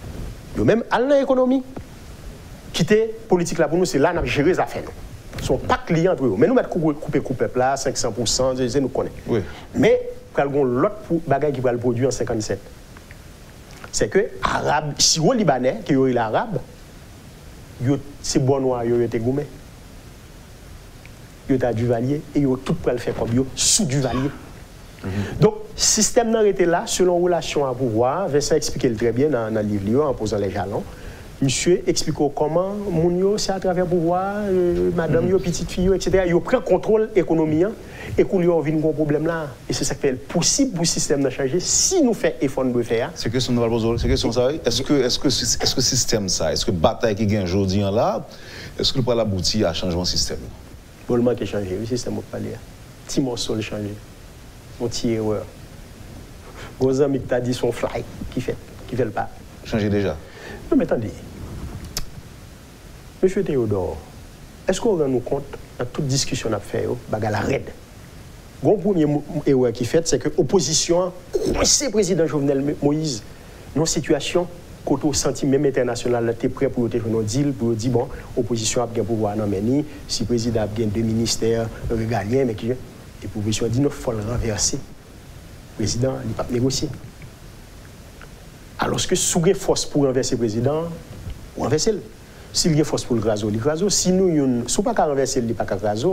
Même à l'économie, quitter politique là pour nous, c'est là qu'on gère les affaires. Ils ne sont pas clients entre eux. Mais nous mettons couper là, 500%, nous connaissons. Oui. Mais quand on a l'autre bagage qui va le produire en 57, c'est que Arabes, si on Libanais, qui est l'Arabe, c'est bon noir, ils ont gourmet. Ils ont Duvalier et ils ont tout pour le faire comme ils sous Duvalier. Donc, le système était là, selon relation à pouvoir. Vincent expliquait très bien dans le livre en posant les jalons. Monsieur explique comment Mounio, c'est à travers le pouvoir, madame, petite fille, etc. Ils prennent contrôle économique et qu'on lui a un problème là. Et c'est ça qui fait possible pour le système de changer si nous faisons effort de faire. C'est question de poser, c'est question ça. Est-ce que le système ça, est-ce que la bataille qui gagne aujourd'hui là, est-ce que le pas aboutir à un changement de système? Pour le manque changer, le système va pas aller. Petit morceau le changer. Mon petit erreur. Vos amis qui t'a dit son fly, qui fait le pas. Changer déjà. Non mais attendez. Monsieur Théodore, est-ce qu'on rend nous compte, dans toute discussion qu'on a fait, la raide? Le premier erreur qui fait, c'est que l'opposition, c'est le président Jovenel Moïse, dans une situation, quand on senti même international, était prêt pour faire un deal, pour dire, bon, l'opposition a bien pouvoir non mais si le président a bien 2 ministères régaliens, mais qui. Et l'opposition a dit, non, il faut le renverser. Le président, il n'a pas négocié. Alors que si vous avez force pour renverser le président, vous renversez-le. S'il y a force pour le raser, il rase. Si nous ne sommes pas renverser, il n'y a pas qu'à raser.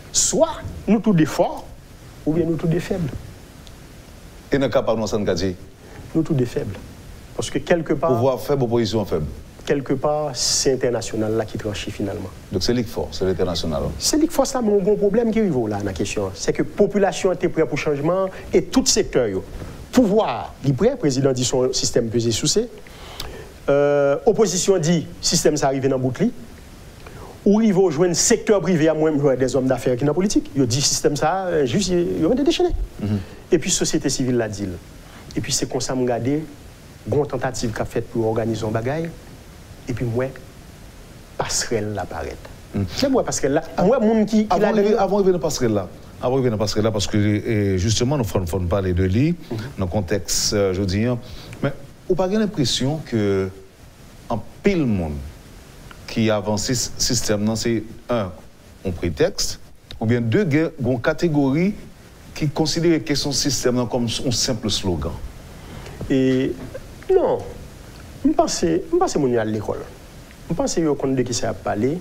Soit nous tous des forts, ou bien nous tous des faibles. Et dans le cas par nous, ça dit nous tous des faibles. Parce que quelque part. Pouvoir faible, opposition faible. Quelque part, c'est l'international là qui tranchit finalement. Donc c'est l'ICFOR, c'est l'international. C'est l'ICFOR, ça, mon bon problème qui arrive là dans la question. C'est que la population était prête pour le changement et tout secteur. Pouvoir, il est prêt, le président dit son système pesé sous ses. Opposition dit système ça arrive dans le bouclier. Ou il va rejoindre le secteur privé à moins des hommes d'affaires qui sont dans la politique. Il dit système ça, juste, il va déchaîner. Et puis société civile l'a dit. Et puis c'est comme ça, je regarde, une tentative qu'a faite pour organiser un bagaille. Et puis moi, passerelle l'apparaît. C'est moi passerelle là. Moi, mon qui. Avant de venir passerelle là. Avant de venir passerelle là, parce que justement, nous faisons parler de lui, dans le contexte, je dis, mais on n'a pas l'impression que en pile monde qui avance ce système, c'est un prétexte, ou bien deux, une catégorie qui considère que son système comme un simple slogan. Et non, je pense que mon à l'école. Je pense que je de qui ça a parlé.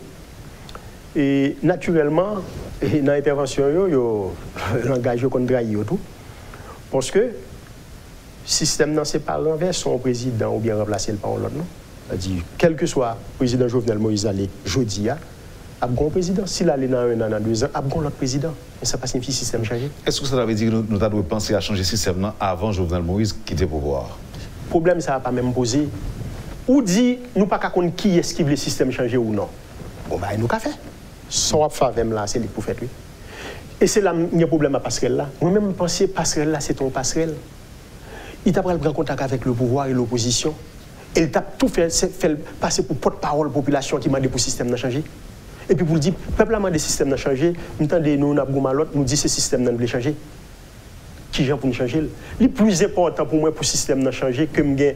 Et naturellement, dans l'intervention, je langage contre tout. Parce que le système, ce n'est pas renverser son président ou bien remplacer le par l'autre. dit, quel que soit le président Jovenel Moïse allé jeudi, Abgon président, s'il allait dans un an, dans 2 ans, Abgon l'autre président. Et ça passe signifie système changé. Est-ce que ça veut dire que nous devons penser à changer le système avant Jovenel Moïse quitter le pouvoir? Le problème, ça ne va pas même poser. Ou dit, nous ne pouvons pas connaître qui est-ce qui veut le système changer ou non. Bon, bah, nous, qu'à faire. Son favem là, c'est lui pour faire lui. Et c'est là qu'il y a un problème à passerelle là. Moi-même, je pense que passerelle là, c'est ton passerelle. Il t'a pris le contact avec le pouvoir et l'opposition. Et il t'a tout fait passer pour porte-parole de la population qui m'a dit pour le système de changer. Et puis pour le dire, le peuple a demandé le système de changer, nous nous dit que ce système de changer. Qui gens pour nous changer? Le plus important pour moi pour le système de changer que le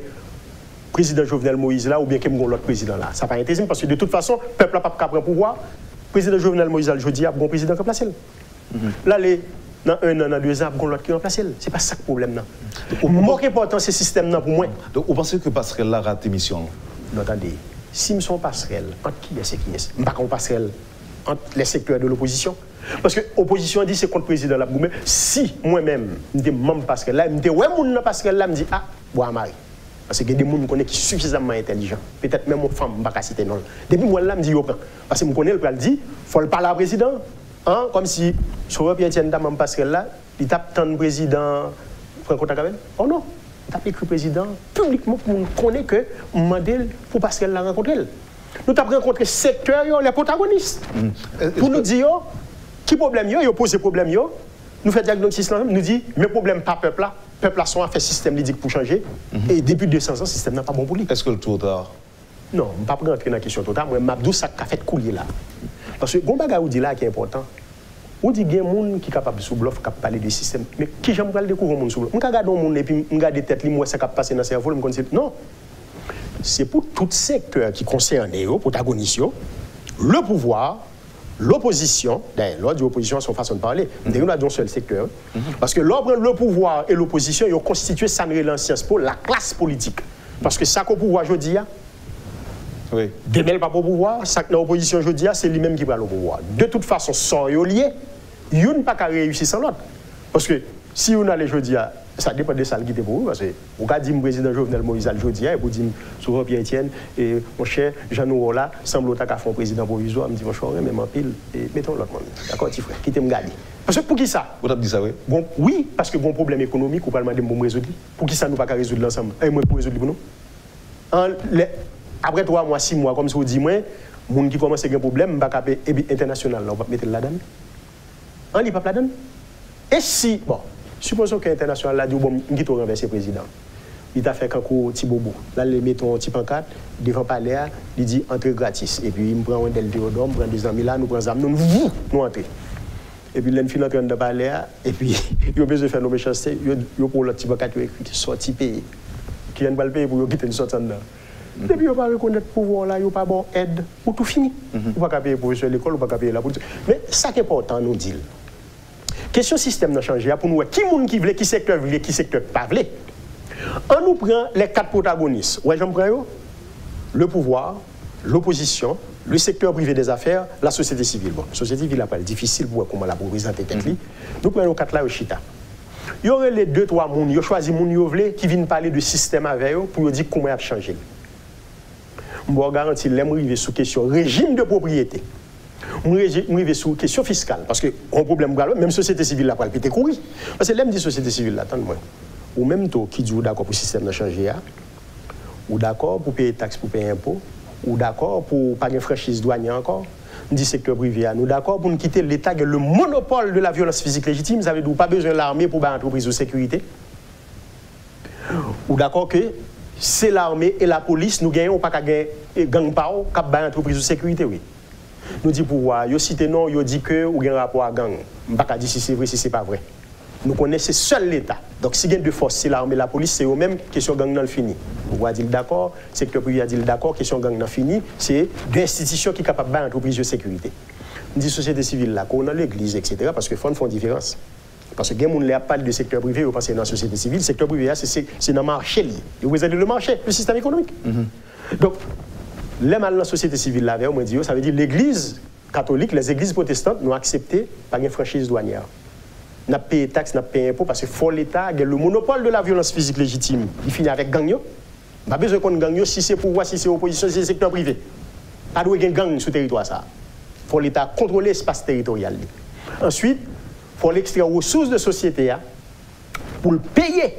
président Jovenel Moïse là ou bien que l'autre président là. Ça n'a pas intéressant parce que de toute façon, le peuple n'a pas prendre le pouvoir. Le président Jovenel Moïse là, je dis, il y a un bon président qui a remplacé. Là, dans 1 an, dans 2 ans, il y a l'autre qui a remplacé. Ce n'est pas ça le problème. Le moins important, c'est ce système là pour moi. Donc vous pensez que passerelle là rate mission? Attendez. Si nous sommes passerelles, entre qui est-ce qui est? Nous ne sommes pas passerelles entre les secteurs de l'opposition. Parce que l'opposition dit c'est contre le président là. Si moi-même, je suis membre passerelle là, je dis ouais, mon passerelle là, je dis ah, bois Marie. Parce qu'il y a des gens qui sont suffisamment intelligents. Peut-être même aux femmes, je ne vais pas citer non. Depuis moi là, je dis parce que je connais le dit, il faut le parler au président. Hein? Comme si, sur Pierre-Etienne Damam passerelle là, il tape tant de président, prend contact avec elle. Oh non. Nous avons écrit le président publiquement pour nous connaître que modèle pour parce qu'elle l'a rencontré. Nous avons rencontré le secteur, les protagonistes. Pour nous dire qui problème il pose des problèmes. Nous faisons diagnostic, nous dit mes problèmes pas peuple là. Peuple là sont fait système lidique pour changer. Et depuis 200 ans, le système n'a pas bon pour lui. Est-ce que le tour tard? Non, je ne vais pas rentrer dans la question totale. Moi, je dis ça qui a fait couler là. Parce que le bagage dit là qui est important. On dit qu'il y a des gens qui sont capables de sous bluff, qui parler du système. Mais qui j'aime pas découvrir mon sous bluff? Je regarde mon monde et puis je regarde des têtes, moi ça qui passe dans le cerveau, je me dis non. C'est pour tout secteur qui concerne les protagonistes, le pouvoir, l'opposition. D'ailleurs, l'ordre de l'opposition a son façon de parler. Nous avons un seul secteur. Parce que l'ordre, le pouvoir et l'opposition, ils ont constitué ça l'ancien pour la classe politique. Parce que ça qu'au pouvoir aujourd'hui, oui. Demain, pas au pouvoir, ça que l'opposition aujourd'hui, c'est lui-même qui va au pouvoir. De toute façon, sans lié, il n'y a pas qu'à réussir sans l'autre. Parce que si on a les jeudi, ça dépend de ça qui est pour vous. Parce que vous avez dit le président Jovenel Moïse le jeudi, et vous dites sur Pierre-Etienne, et mon cher Jean-Noël là, semble qu'il a fait un président provisoire, me dit mon cher, même en pile, et mettons l'autre monde. D'accord, petit frère, quittez me garder. Parce que pour qui ça? Vous avez dit ça, oui? Bon, oui, parce que bon problème économique, ou pas demander de résoudre. Pour qui ça nous pas qu'à résoudre l'ensemble? Et moi pour résoudre pour nous? Après 3 mois, 6 mois, comme si vous dites, moi, les gens qui commencent à avoir un problème, je ne vais pas international, on va mettre là-dedans. On ne va pas là-dedans. Et si, bon, supposons que l'international a dit, bon, je vais renverser le président. Il a fait un coup petit bobo. Là, il met un petit pancarte devant le palais, il dit entrée gratis. Et puis, il me prend un del Théodore, il prend des amis là, nous prenons des amis, nous entrons. Et puis, il finit dans le palais, et puis, il a besoin de faire nos méchancetés, il prend le petit pancarte, il écrit sorti payer. Qui vient de le payer pour quitter une sortie dedans. Depuis, il ne pas reconnaître le pouvoir là, il n'y a pas bon aide pour tout finir. On ne va pas payer pour l'école, on ne va pas payer la politique. Mais ça qui est important, nous dit. Question système n'a changé pour nous. Qui monde qui veut, qui secteur veut, qui secteur pas veut. On nous prend les 4 protagonistes. Ouais, j'en prends le pouvoir, l'opposition, le secteur privé des affaires, la société civile. Bon, la société civile n'est pas difficile pour comment la représenter tête. Nous prenons les 4 là au Chita. Il y aurait les 2-3 personnes, ils choisissent les gens qui viennent parler du système avec eux pour dire comment il a changé. Je vais garantir que je vais sur la question régime de propriété. Je vais sur la question fiscale. Parce que un problème, même la société civile n'a pas le pété courir. Parce que l'aime dit société civile, attends-moi. Ou même toi qui dit d'accord pour le système de changer, ou d'accord pour payer taxes, pour payer impôts, ou d'accord pour pas de franchise douanière encore, du secteur privé, nous d'accord pour nous quitter l'État, le monopole de la violence physique légitime, ça veut dire pas besoin de l'armée pour une entreprise de sécurité. Ou d'accord que c'est l'armée et la police, nous gagnons pas qu'à gagner gang pao, qu'à une entreprise de sécurité, oui. Nous dit pouvoir, yo cité non, yo dit que ou gagne rapport à gang. On pas dire si c'est vrai, si c'est pas vrai. Nous connaissons seul l'État. Donc si il y a deux forces, c'est l'armée et la police, c'est eux-mêmes, question gang dans le fini. Vous dire d'accord, secteur privé a dit d'accord, question gang dans le fini, c'est deux institutions qui sont capables d'une entreprise de sécurité. On dit société civile là, qu'on a l'église, etc. Parce que font différence. Parce que les gens ne parlent du secteur privé, ils pensent dans la société civile. Le secteur privé, c'est dans le marché. Vous avez le marché, le système économique. Donc, les mal dans la société civile, là, ça veut dire l'église catholique, les églises protestantes n'ont accepté par une franchise douanière. N'a payé taxes, n'a payé impôts parce que faut l'État, le monopole de la violence physique légitime, il finit avec gang. Pas besoin qu'on gang si c'est pouvoir, si c'est opposition, si c'est secteur privé. Pas de gang sur le territoire ça. Il faut l'État contrôler l'espace territorial. Ensuite, il faut l'extraire aux ressources de société pour le payer,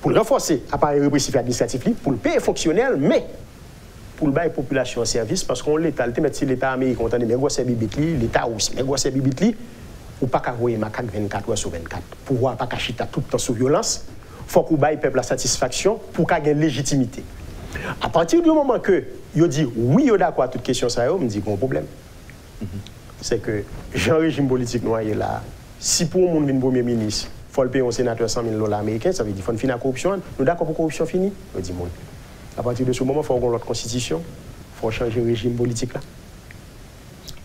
pour le renforcer, appareil répressif et administratif, pour le payer fonctionnel, mais pour le bailler population en service, parce qu'on l'État, si l'État américain, on a des négociés bibitli, l'État aussi, négociés bibitli, ou pas qu'à voir macaque 24 heures sur 24, pour voir pas qu'à chita tout le temps sous violence, il faut qu'on baille peuple la satisfaction pour qu'il y ait une légitimité. À partir du moment que yo dit oui, yo d'accord à toute question, ça me dit qu'il y a un problème. C'est que j'ai un régime politique noyé là. Si pour un monde premier ministre, il faut le payer un sénateur $100,000 américains, ça veut dire qu'il faut finir la corruption. Nous d'accord pour la corruption finie? Je dis monde. À partir de ce moment, il faut qu'on ait notre constitution, il faut changer le régime politique là.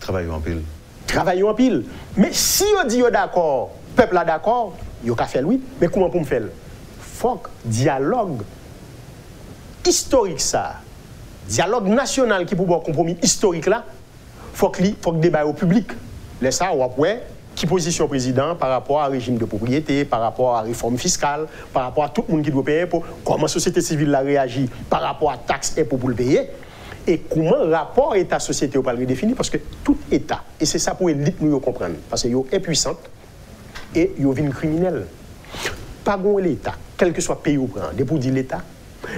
Travaillons en pile. Travaillons en pile. Mais si on dit d'accord, le peuple est d'accord, il y a qu'à faire oui. Mais comment pour me faire? Il faut que dialogue historique ça, dialogue national qui peut avoir un compromis historique là, il faut que le débat au public. Laisse ça, ouais, qui position président par rapport à régime de propriété, par rapport à réforme fiscale, par rapport à tout le monde qui doit payer impôts, comment la société civile a réagi par rapport à taxes et impôts pour le payer, et comment le rapport État-société va le redéfinir, parce que tout État, et c'est ça pour l'élite nous comprendre, parce qu'ils sont impuissants et ils sont criminels. Pas bon l'État, quel que soit le pays où prend, pour dire l'État,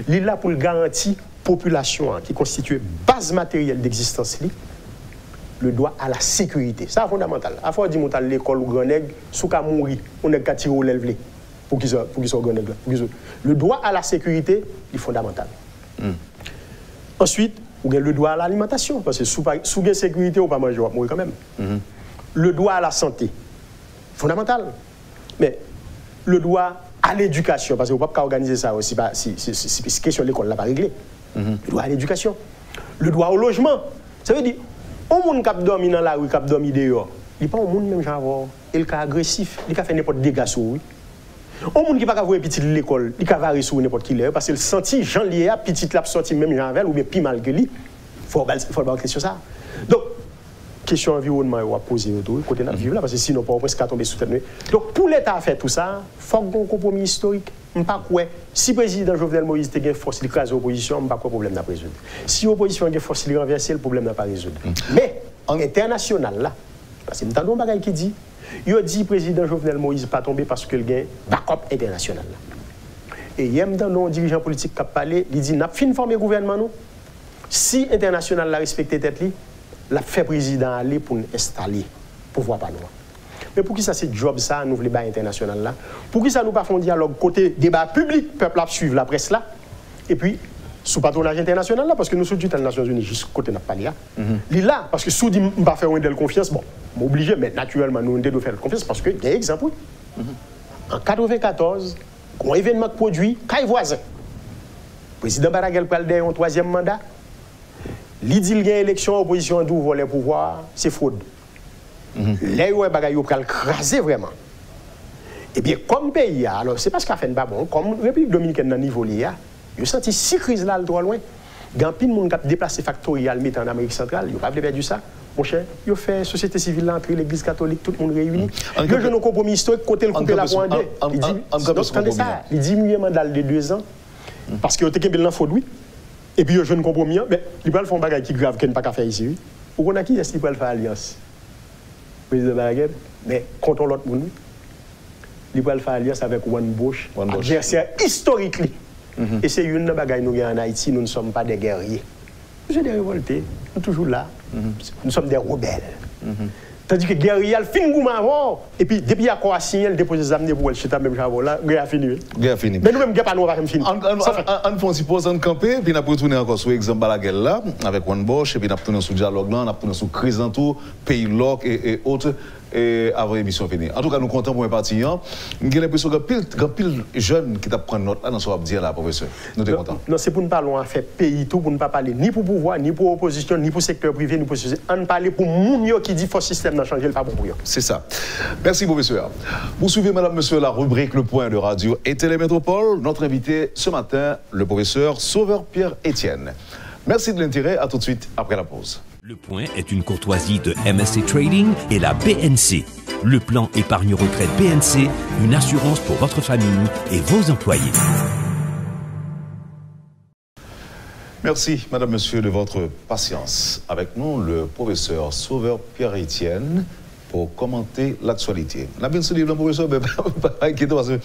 il est là pour garantir la population qui constitue base matérielle d'existence, le droit à la sécurité. Ça, c'est fondamental. À fois, dire à l'école ou grand nègre, sous qu'à mourir, on est qu'à tirer au lève pour qu'ils soient grand nègre. Le droit à la sécurité est fondamental. Ensuite, vous avez le droit à l'alimentation, parce que sous la sécurité, on ne peut pas manger, on va mourir quand même. Le droit à la santé, fondamental. Mais le droit à l'éducation, parce que vous ne pouvez pas organiser ça aussi, si question de l'école n'est pas réglée. Le droit à l'éducation. Le droit au logement. Ça veut dire, au monde qui dormi dans la rue, qui dormi dehors, il n'est pas au monde même genre, il est agressif, il a fait n'importe quel dégât sur lui. Au monde qui n'a pas voir petit de l'école, il a varé sur n'importe qui, parce qu'il senti Jean lié à petit l'a sorti même Jean ou bien plus mal que lui. Il faut avoir question ça. Donc, question environnement, on va poser autour, côté de vivre là, parce que sinon, on presque tomber sous tête. Donc, pour l'État à faire tout ça, il faut qu'il y ait un compromis historique. Si le président Jovenel Moïse a une force, il crase l'opposition, il n'y a pas de problème à résoudre. Si l'opposition a une force, il renverse, le problème n'a pas résoudre. Mais, international là, parce que nous avons un bagage qui dit, il dit que le président Jovenel Moïse n'est pas tombé parce qu'il y a un backup international. Et il y a un dirigeant politique qui a parlé, il dit, nous avons fini former le gouvernement, nous. Si l'international l'a respecté tête, l'a fait président aller pour nous installer, pour voir pas nous. Mais pour qui ça c'est job ça, nous voulons pas international là? Pour qui ça nous pas font dialogue côté débat public, peuple à suivre la presse là? Et puis, sous patronage international là, parce que nous sommes les Nations Unies, juste côté n'a pas là. Là, parce que sous dit on va faire une de confiance, bon, m'obligé, mais naturellement nous devons faire confiance parce que, il y a un exemple, en 1994, un événement produit, Caille voisin. Le président Baragel prend un troisième mandat. Il dit qu'il y a une élection, opposition d'ouvre les pouvoirs, c'est fraude. Les gens ont crasé vraiment. Et bien, comme pays, alors c'est parce qu'à fait pas bon, comme République dominicaine dans le niveau là, ils ont senti 6 crises là, trop loin. Il y a plein de monde qui a déplacé factorial en Amérique centrale, ils n'ont pas perdu ça. Mon cher, ils ont fait société civile entre l'Église catholique, tout le monde réuni. Ils ont un compromis historique, côté le couper la pointe. Il dit le mandat de 2 ans, parce qu'il y a un faux oui. Et puis, il y a un compromis, mais il va faire un bagage qui est grave, qu'il n'a pas qu'à faire ici. Ou on a qui est-ce qui peut faire alliance? Le président Baragel, mais contre l'autre monde, il va faire alliance avec One Bush, adversaire historique. Et c'est une bagaille nous en Haïti, nous ne sommes pas des guerriers. Nous sommes des révoltés, nous sommes toujours là. Nous sommes des rebelles. Tandis que guerrier, il fin goût avant. Et puis, depuis qu'il a signé, il dépose les amener pour le chita même chavo là, il a fini. Mais nous-mêmes, il n'y a pas nous, on va finir. On suppose en camper, puis on a retourné encore sur l'exemple de la guerre là, avec One Bush, et puis on a retourné sur le dialogue là, on a retourné sur crise en tout, pays loc et autres. Et avant l'émission finie. En tout cas, nous comptons pour un parti. J'ai l'impression que pile jeune qui t'a pris note là dans ce qu'on dire là, professeur. Nous sommes contents. Non, c'est pour ne pas parler en fait pays tout, pour ne pas parler ni pour pouvoir, ni pour opposition, ni pour secteur privé, ni pour société. On parle pour moun qui dit faut système d'en changer le pas bon pour eux. C'est ça. Merci professeur. Vous suivez madame monsieur la rubrique Le Point de Radio et Télémétropole. Notre invité ce matin, le professeur Sauveur Pierre Etienne. Merci de l'intérêt. À tout de suite après la pause. Le Point est une courtoisie de MSC Trading et la BNC. Le plan épargne retraite BNC, une assurance pour votre famille et vos employés. Merci, madame, monsieur, de votre patience. Avec nous, le professeur Sauveur Pierre-Étienne pour commenter l'actualité. On a bien ce livre, le professeur, mais pas inquiété parce que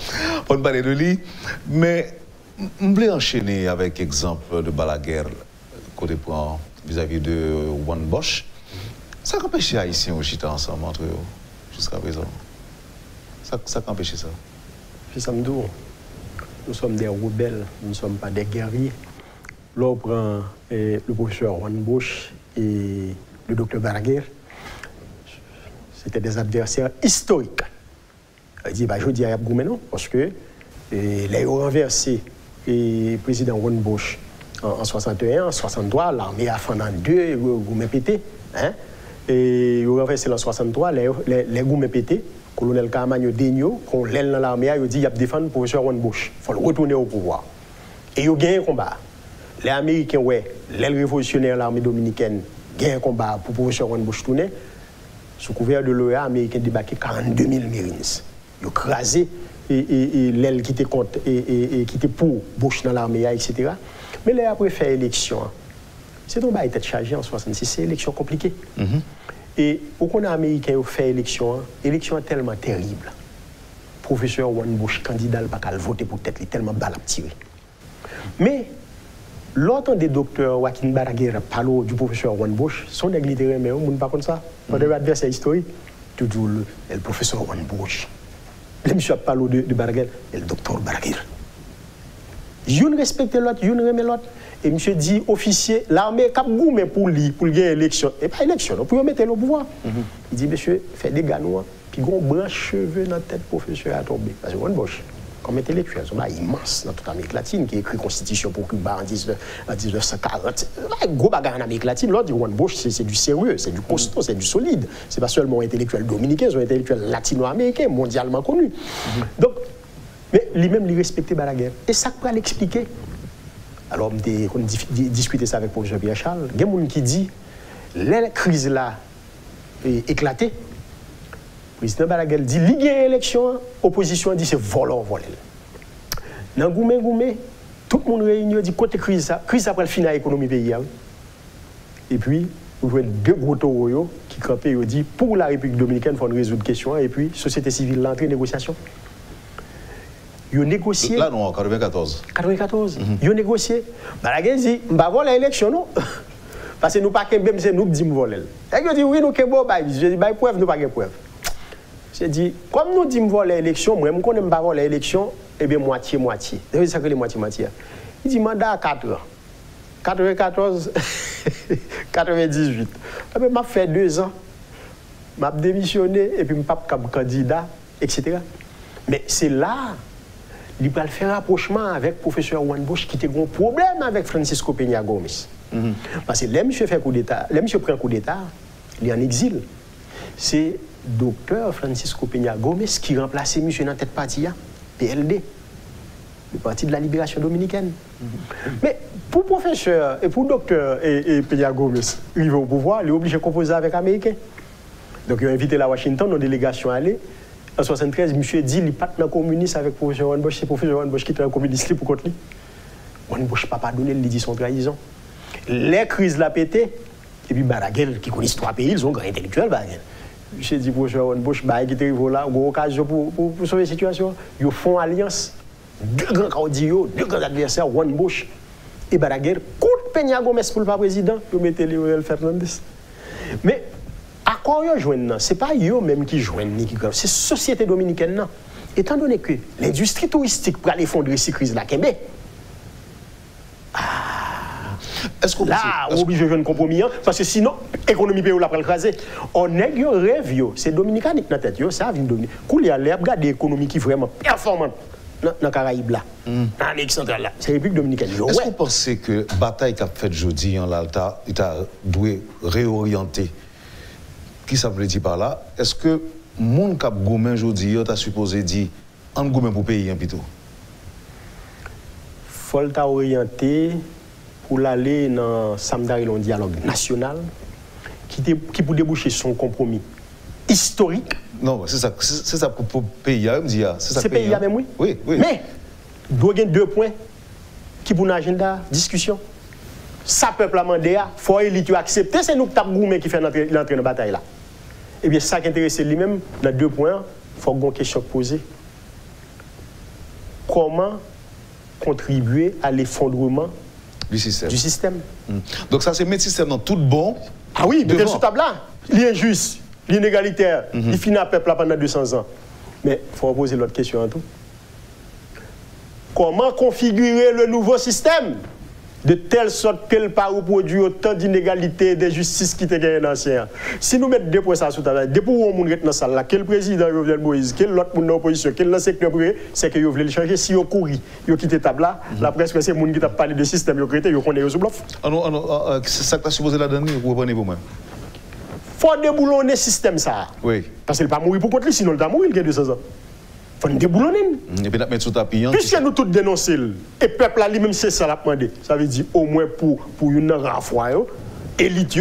on ne parler de lui. Mais je voulais enchaîner avec exemple de Balaguer, côté point vis-à-vis de Juan Bosch. Ça a empêché les Haïtiens au chita ensemble entre eux jusqu'à présent. Ça a empêché ça. Puis ça me dit, nous sommes des rebelles, nous ne sommes pas des guerriers. Là, on prend le professeur Juan Bosch et le docteur Balaguer. C'était des adversaires historiques. Il dit, je dis à Yabgoumé non, parce que les renversé le président Juan Bosch en 61, en 63, l'armée a fendu en deux, Goumé pété. Hein? Et ils ont renversé en 63, les Goumé pété. Le colonel Carmagno Denio, qu'on l'aile dans l'armée, il dit qu'il y a défendre le professeur Juan Bosch. Il faut le retourner au pouvoir. Et ils ont gagné un combat. Les Américains, ouais, les révolutionnaires de l'armée dominicaine, gagné un combat pour le professeur Juan Bosch tourner. Sous couvert de l'OEA, les Américains débarqué 42 000 Marines. Ils ont crasé l'aile qui était contre et qui était pour Bosch dans l'armée, etc. Mais là, après faire élection, c'est tombé à tête chargée en 66, c'est une élection compliquée. Et au qu'on a américain qui fait élection tellement terrible. Le professeur Juan Bosch, candidat, pas qu'à voter pour tête, il est tellement bal à tirer. Mais l'autre des docteurs Joaquin Balaguer parle du professeur Juan Bosch, son églitéré, mais on ne pas comme ça. On a adversaire historique, toujours le professeur Juan Bosch. Le monsieur parle de Balaguer, le docteur Balaguer. Une respecte l'autre, une remet l'autre. Et monsieur dit, officier, l'armée cap goumé pour lui, pour gagner l'élection. Et pas élection, pour mettre le pouvoir. Il dit, monsieur, faites des ganois, puis on branche cheveux dans la tête professeur à tomber. Parce que Juan Bosch, comme intellectuel, c'est immense dans toute l'Amérique latine, qui écrit Constitution pour Cuba en 1940. Gros bagarre en Amérique latine, l'autre dit Juan Bosch, c'est du sérieux, c'est du costaud, c'est du solide. C'est pas seulement intellectuel dominicain, c'est un intellectuel latino-américain, mondialement connu. Donc, mais lui-même, il respectait Balaguer. Et ça peut l'expliquer. Alors, on discutait ça avec le professeur Pierre Charles. Il y a des gens qui disent la crise là est éclatée. Le président Balaguer dit il y a une élection, l'opposition dit c'est volant, volé. Dans Goumé, tout le monde réunit dit côté crise après le final de l'économie pays. Et puis, vous voyez deux gros taureaux qui campent et dit pour la République dominicaine, il faut résoudre la question. Et puis, société civile l'entrée négociation. Ils ont négocié. Là, non, en 94. 94. Ils ont négocié. Balaguer dit, je ne vais pas voler l'élection, non. Parce que nous pas même c'est nous qui disons voler. Et ils dit, oui, nous qui bon, je dis, preuve, nous pas de preuve. J'ai dit, comme nous disons voler l'élection, moi, je ne connais pas voler l'élection, eh bien, moitié-moitié. C'est ça que les moitié-moitié. Il dit, mandat à 4 ans. 94, 98. Eh bien, je fait 2 ans. Je démissionné, et puis je ne suis pas candidat, etc. Mais c'est là. Il va faire un rapprochement avec le professeur Juan Bosch qui a un problème avec Francisco Peña Gómez. Parce que là, monsieur fait coup d'État, là, monsieur prend un coup d'État, il est en exil. C'est le docteur Francisco Peña Gómez qui remplace monsieur dans tête parti, PLD, le Parti de la Libération Dominicaine. Mais pour le professeur et pour le docteur et Peña Gómez, arriver au pouvoir, il est obligé de composer avec les Américains. Donc, il a invité la Washington, nos délégations à aller. En 1973, monsieur dit qu'il n'est pas communiste avec le professeur Juan Bosch, c'est le professeur Juan Bosch qui était un communiste pour contre lui. Juan Bosch n'a pas donné, il dit son trahison. Les crises l'ont pété, et puis Balaguer, qui connaît 3 pays, ils ont un grand intellectuel. Monsieur dit, professeur Juan Bosch, qui était arrivé là, il y a une occasion pour sauver la situation. Ils font alliance, 2 grands caudios, 2 grands adversaires, Juan Bosch et Balaguer, contre Peña Gómez pour le président, ils mettent Léonel Fernandez. Mais, à quoi ils joignent? Ce n'est pas eux même qui joignent, c'est la société dominicaine. Étant donné que l'industrie touristique pour aller fondre ces crises-là, Est-ce qu'on là, on est obligé de jouer un compromis, parce que sinon, l'économie peut la écraser. On est rêve, c'est dominicain qui est dans la tête, ça vient de Dominique. Quand il y a l'économie qui est vraiment performante dans les Caraïbes, là, dans l'Amérique centrale, là, c'est la République dominicaine. Est-ce que vous pensez que la bataille qu'a faite jeudi, il a dû réorienter? Qui ça veut dire par là? Est-ce que mon cap gourmand aujourd'hui, tu as supposé dire en gourmand pour payer un plutôt? Il faut orienter pour aller dans le dialogue national qui pour déboucher son compromis historique. Non, c'est ça pour payer, me dire. C'est payer même, oui. Oui. Mais il doit y avoir 2 points qui pour l'agenda discussion. ça peuple a demandé, il faut élite accepter, c'est nous qui avons gourmet qui fait l'entrée dans la bataille là. Eh bien, ça qui intéresse lui-même, dans 2 points, il faut une question posée. Comment contribuer à l'effondrement du système? Donc ça, c'est mettre le système dans tout bon. Ah oui, mettez sous table là. L'injuste, l'inégalitaire, il finit à peuple là pendant 200 ans. Mais il faut poser l'autre question en tout. Comment configurer le nouveau système de telle sorte qu'elle pas produit autant d'inégalités et d'injustices qui étaient gagnées dans l'ancien? Si nous mettons 2 points ça sous table, depuis où on est dans la salle là, quel président Jovenel Moïse, quel autre monde dans l'opposition, quel dans secteur privé, c'est que vous voulez le changer. Si vous courez, vous quittez la table là, la presse, c'est les gens qui t'a parlé de système, vous créez, vous connaissez sous bluff. C'est ça que tu as supposé la donner, vous reprenez pour moi. Il faut déboulonner le système ça. Oui. Parce qu'il ne va pas mourir pour contre lui, sinon il va mourir, il a 200 ans. Il faut déboulonner. Et puis, mettre sous tapis. Puisque nous tous dénonçons, et le peuple là lui-même, c'est ça l'a demandé. Ça veut dire au moins pour une renfort, élite,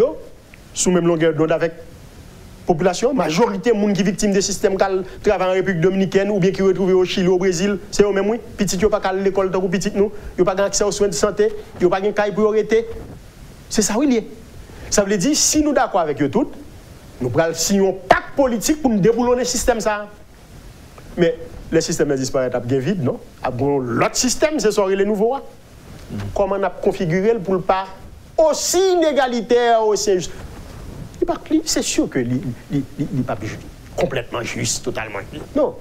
sous même longueur d'onde avec la population, majorité de gens qui sont victimes des systèmes qui travaillent en République dominicaine ou bien qui retrouvent au Chili, au Brésil, c'est eux-mêmes, oui. Petit, ils n'ont pas qu'à l'école tant que petit nous, ils n'ont pas accès aux soins de santé, ils n'ont pas de priorité. C'est ça, oui, lié. Ça veut dire, si nous sommes d'accord avec eux tous, nous prenons un pacte politique pour nous déboulonner le système ça. Mais le système disparaît, il y a vide, non? L'autre système, c'est les nouveaux. Comment on a configuré pour ne pas aussi inégalitaire, aussi injuste? C'est sûr que il n'est pas complètement juste, totalement juste. Non.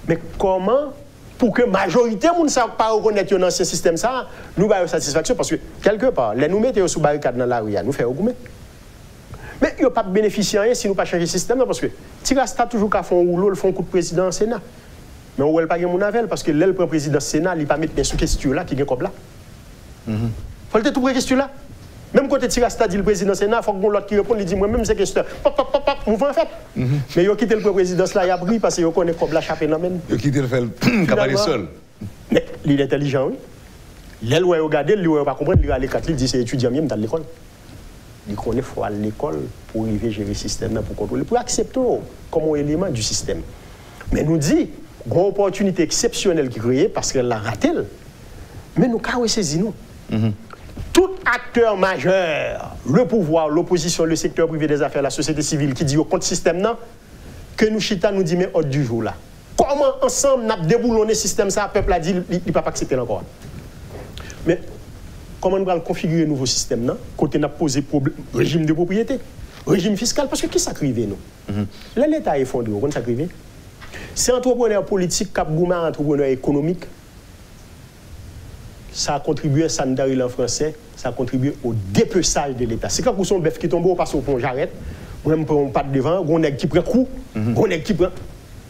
Mais comment, pour que la majorité ne savent pas reconnaître un ancien système, ça, nous avons satisfaction parce que, quelque part, les nous mettons sous barricade dans la rue, nous faisons gourmet. Mais il n'y a pas de bénéficier rien si nous ne pas changer le système, parce que Tirasta toujours qu'à fond rouleau, le font coup de président au Sénat. Mais on ne peut pas gagner mon avel, parce que l'aile président du Sénat, il ne peut pas mettre bien sous question là, qui est comme là. Il faut le tout pour question là. Même quand Tirasta dit le président du Sénat, il faut que l'autre qui répond, il dit moi-même c'est question. Mouvement en fait. Mais il a quitté le président là, il a pris parce qu'il connaît comme la chape dans main. Il a quitté le fait, il a parlé seul. Mais il est intelligent, oui. L'aile où il regarde, il ne va pas comprendre, il a les 4, il dit c'est étudiant même dans l'école. Il connaît faut à l'école pour arriver à gérer le système, pour contrôler, pour accepter comme un élément du système. Mais nous dit, une opportunité exceptionnelle qui est créée parce qu'elle l'a raté. Mais nous avons saisi nous. Tout acteur majeur, le pouvoir, l'opposition, le secteur privé des affaires, la société civile qui dit au contre système, que nous chita nous dit mais hors du jour là. Comment ensemble nous déboulonné le système ça, le peuple a dit il ne peut pas accepter encore. Mais comment nous allons configurer un nouveau système, côté nous posé régime de propriété, régime fiscal, parce que qui s'acrive nous? L'État est effondré, on s'acrive. C'est entrepreneur politique, cap gourmand, entrepreneur économique. Ça a contribué, ça ne en français, ça a contribué au dépeçage de l'État. C'est quand vous son bœuf qui tombe, on passe au pont, j'arrête. On prend pas devant, on est qui prend coup, on est qui prend.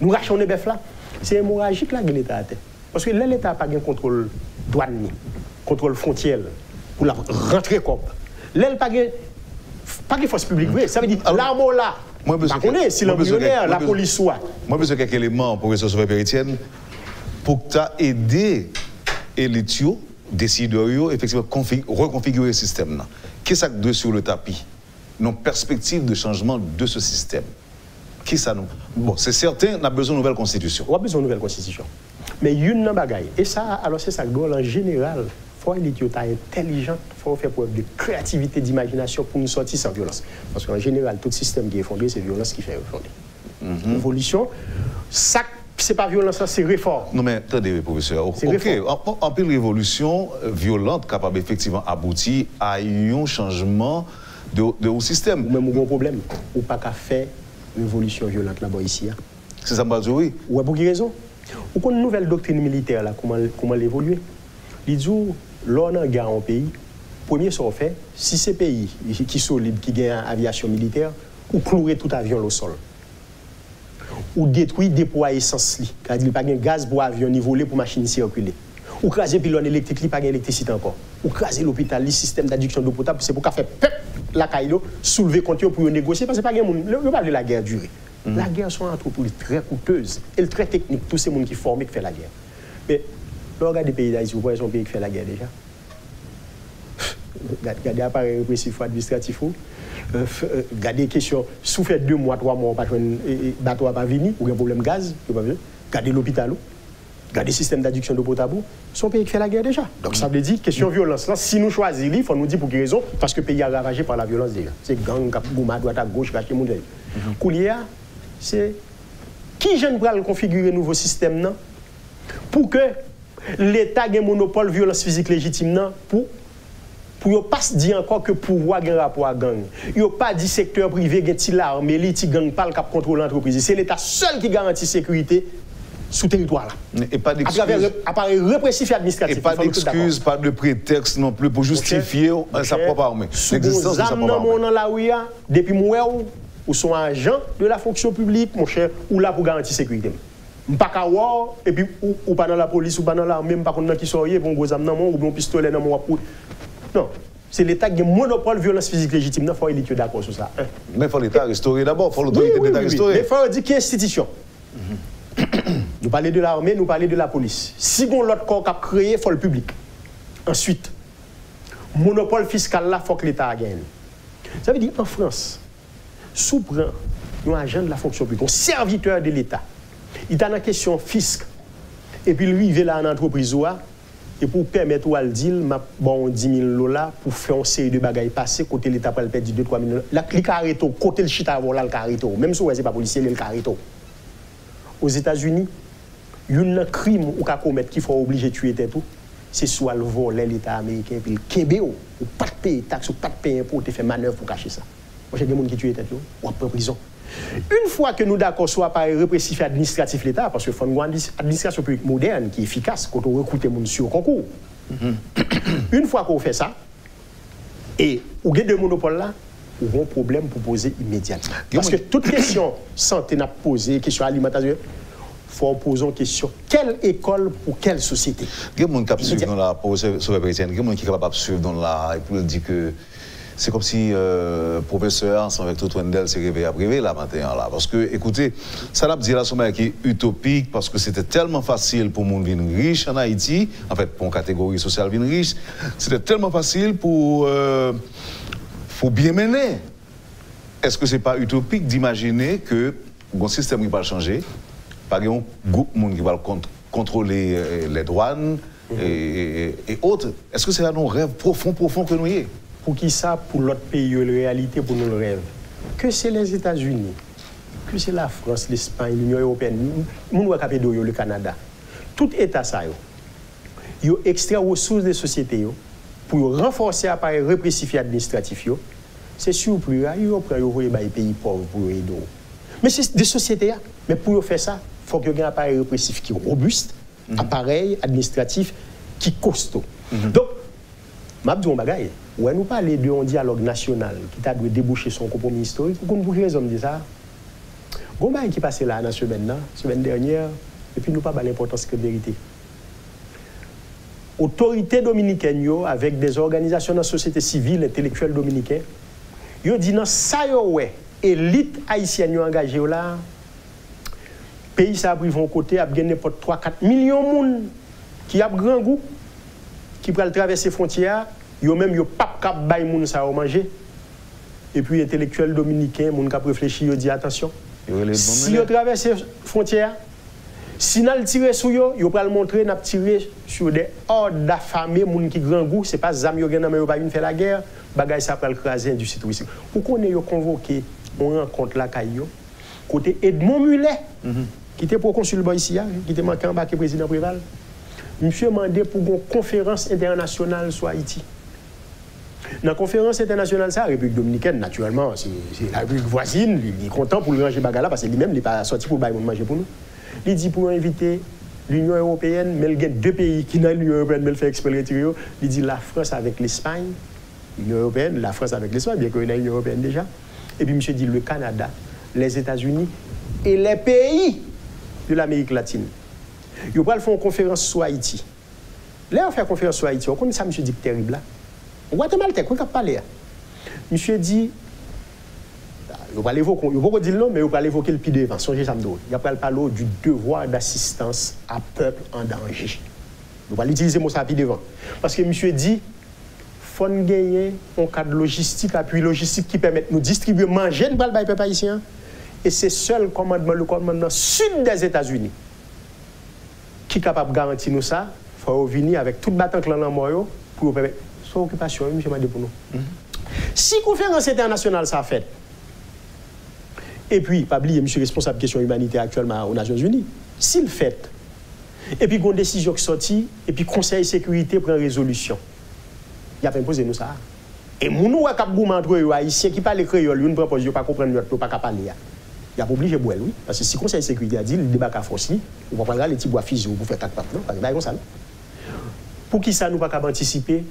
Nous rachetons les bœufs là. C'est hémorragique là que l'État a. Parce que l'État n'a pas de contrôle douanier, contrôle frontière pour la rentrée comme. L'État n'a pas de force publique. Ça veut dire l'arme là. Par contre, si l'embryonnaire, la police soit. Moi, je veux quelques éléments, professeur Sauveur Péritienne, pour que tu aies aidé l'État, décideurs, effectivement, reconfigurer le système. Qu'est-ce que ça sur le tapis? Nos perspectives de changement de ce système. Qui ça nous? Bon, c'est certain, on a besoin de nouvelle constitution. On a besoin de nouvelle constitution. Mais il y a une bagaille. Et ça, alors c'est ça, en général, il faut être intelligent, il faut faire preuve de créativité, d'imagination pour nous sortir sans violence. Parce qu'en général, tout système qui est fondé, c'est violence qui fait fonder. L'évolution, ça, c'est pas violence, c'est réforme. Non, mais attendez, professeur. Ok, en pile révolution violente, capable effectivement aboutir à un changement de système. Ou même un gros problème. Ou pas qu'à faire révolution violente là-bas ici. C'est ça, m'a dit oui. Ou pour quelle raison? Ou qu'on une nouvelle doctrine militaire là, comment l'évoluer? Il dit, l'on a guerre en pays, premier ce qu'on fait, si ces pays qui sont libres, qui gagnent aviation militaire, ou clouer tout avion au sol. Ou détruire des poids essence, car il n'y a pas de gaz pour avion ni voler pour machine circuler. Ou craser pylône électrique, il n'y a pas d'électricité encore. Ou craser l'hôpital, le système d'adduction d'eau potable, c'est pour qu'à faire pep la caillou, soulever contre eux pour négocier, parce que pas de la guerre durée. La guerre sont entreprises très coûteuses et très techniques, tous ces gens qui forment qui font la guerre. Mais regardez les pays d'Asie, vous voyez son pays qui fait la guerre déjà. Regardez l'appareil répressif administratif. Regardez les questions, si vous faites 2 mois, 3 mois, un bateau n'a pas venir, ou un problème gaz, regardez l'hôpital. Regardez le système d'adduction de Potabou, son pays qui fait la guerre déjà. Donc ça veut dire, question violence, là, si nous choisissons, il faut nous dire pour quelle raison, parce que le pays a ravagé par la violence déjà. C'est gang, Gouma, à droite, à gauche, racheter mon deuil. Koulia, c'est qui j'aime le configurer nouveau système non? Pour que l'État ait un monopole violence physique légitime non? Pour ne pas se dire encore que pouvoir a un rapport à gang. Il n'y a pas dit secteur privé qui a l'armée, qui gang pas le cap contrôle l'entreprise. C'est l'État seul qui garantit sécurité sous territoire là. Et pas d'excuses. Appareil répressif et administratif. Et pas d'excuses, pas de prétexte non plus pour justifier sa propre armée. L'existence de sa propre armée. Depuis moi, ou sont agents de la fonction publique, mon cher, ou là pour garantir sécurité. Pas qu'à voir, et puis ou pas dans la police, ou pas dans l'armée, pas contre qui sont pour un gros âme ou bien un pistolet dans mon. Non. C'est l'État qui a un monopole violence physique légitime. Il faut être d'accord sur ça. Mais il faut l'État restaurer d'abord, il faut l'autorité d'État restaurer. Mais il faut dire qu'il y a une institution. Nous parlons de l'armée, nous parlons de la police. Si on l'autre corps qui a créé, il faut le public. Ensuite, monopole fiscal là, il faut que l'État gagne. Ça veut dire en France, sous un agent de la fonction publique, un serviteur de l'État, il a une question fiscale. Et puis lui, il va là en entreprise, et pour permettre au dire, bon, 10 000 $ pour faire une série de bagailles passer, côté l'État pour le perdre 2-3 000 $. Là, le carreto, côté le chita avant là, le carreto. Même si ce n'est pas policier, le carreto. Aux États-Unis, il y a un crime ou qu'à commettre qu'il faut obliger de tuer tout. C'est soit le voler l'État américain, puis le Kébéo, ou pas de payer taxe, ou pas de payer impôt, tu fais manœuvre pour cacher ça. Moi, j'ai des gens qui tuent tout, ou après en prison. Une fois que nous d'accord soit par répressif et administratif l'État, parce qu'il faut une administration publique moderne qui est efficace quand on recrute les gens sur le concours. Une fois qu'on fait ça, et on a deux monopoles là, on a un problème pour poser immédiatement. Parce que toute question santé n'a posé, question alimentation, il faut poser une question. Quelle école pour quelle société? Il y a des gens qui suivent dans la sauvegarde chrétienne, il y a des gens qui sont capables de suivre dans la. Et puis dire que c'est comme si professeur avec tout Wendel s'est réveillé à privé là matin là. Parce que, écoutez, ça l'a dit là, c'est qui est utopique parce que c'était tellement facile pour les gens riches en Haïti, en fait, pour une catégorie sociale riche, c'était tellement facile pour bien mener. Est-ce que ce n'est pas utopique d'imaginer que un système qui va changer, par exemple, un groupe de monde qui va contrôler les douanes et autres? Est-ce que c'est un rêve profond que nous ayons? Pour qui ça, pour l'autre pays, la réalité, pour nous le rêve? Que c'est les États-Unis, que c'est la France, l'Espagne, l'Union européenne, le Canada. Tout État ça, ils extrait aux ressources des sociétés pour renforcer l'appareil répressif et administratif. C'est surpris, ils prennent les pays pauvres pour aider. Mais c'est des sociétés, mais pour faire ça, il faut qu'il y ait un appareil répressif qui est robuste, appareil administratif qui est costaud. Donc, je dis un bagage. Ouais, nous parlons d'un dialogue national qui a dû déboucher son compromis historique. Pour quelle raison dit ça? Gomba qui passé là la semaine dernière, et puis nous pas l'importance que vérité. Autorités dominicaines avec des organisations de la société civile, intellectuelles dominicaines, ils ont dit non, ça ouais, élite haïtienne engagée là, pays ça a pris von côté, a gagné pour 3-4 millions de monde qui a grand goût, qui peuvent traverser les frontières. Yo même yo pas cap bay moun ça manger et puis intellectuel dominicain moun cap réfléchi yo dit attention si yo traverse frontière si n'a tirer sur yo pral montrer n'a tirer sur des hordes d'affamés moun qui grand goût c'est pas zam yo gen nan yo pas vinn faire la guerre bagay ça pral craser industrie touristique pour qu'on ait yo convoqué on rencontre la caillou côté Edmond Mulet qui était proconsul ici qui était manqué embarqué président Préval monsieur demandé pour une conférence internationale sur Haïti. Dans la conférence internationale, ça, la République dominicaine, naturellement, c'est la République voisine, il est content pour le ranger bagala parce que lui-même, il n'est pas sorti pour manger pour nous. Il dit pour inviter l'Union européenne, mais il y a deux pays qui dans l'Union européenne, mais il fait exprès il dit la France avec l'Espagne, l'Union européenne, la France avec l'Espagne, bien qu'il y a l'Union européenne déjà. Et puis, monsieur dit le Canada, les États-Unis et les pays de l'Amérique latine. Ils vont faire une conférence sur Haïti. Là, on fait une conférence sur Haïti. On connaît ça, monsieur dit terrible là. On va te mal on va parler. Monsieur dit, il va l'évoquer, il va dire non, mais il va l'évoquer le pied devant. Songez ça, il va parler du devoir d'assistance à peuple en danger. Il va l'utiliser mon pied devant. Parce que monsieur dit, il faut gagner un cadre logistique, appui logistique qui permet de nous distribuer, manger dans le peuple haïtien. Et c'est seul commandement, le commandement sud des États-Unis. qui est capable de garantir nous ça, il faut venir avec tout battant clan dans moi pour permettre son occupation, monsieur Madé pour nous. Si la conférence internationale ça fait, et puis, pas oublier, monsieur responsable de question humanitaire actuellement aux Nations Unies, s'il fait, et puis qu'on décision qui sortit, et puis Conseil de sécurité prend résolution, il a pas imposé nous ça. Et mon nous, cap gourmand entre eux, haïtiens qui parlent créole, une propose, ils pas comprendre notre, pas parler. Il a pas obligé de boire, oui. Parce que si le Conseil de sécurité a dit, le débat qu'a forcé, on va prendre les petits bois physio pour faire 4 pattes. Non, parce que comme ça. Pour qui ça nous pas capable anticiper?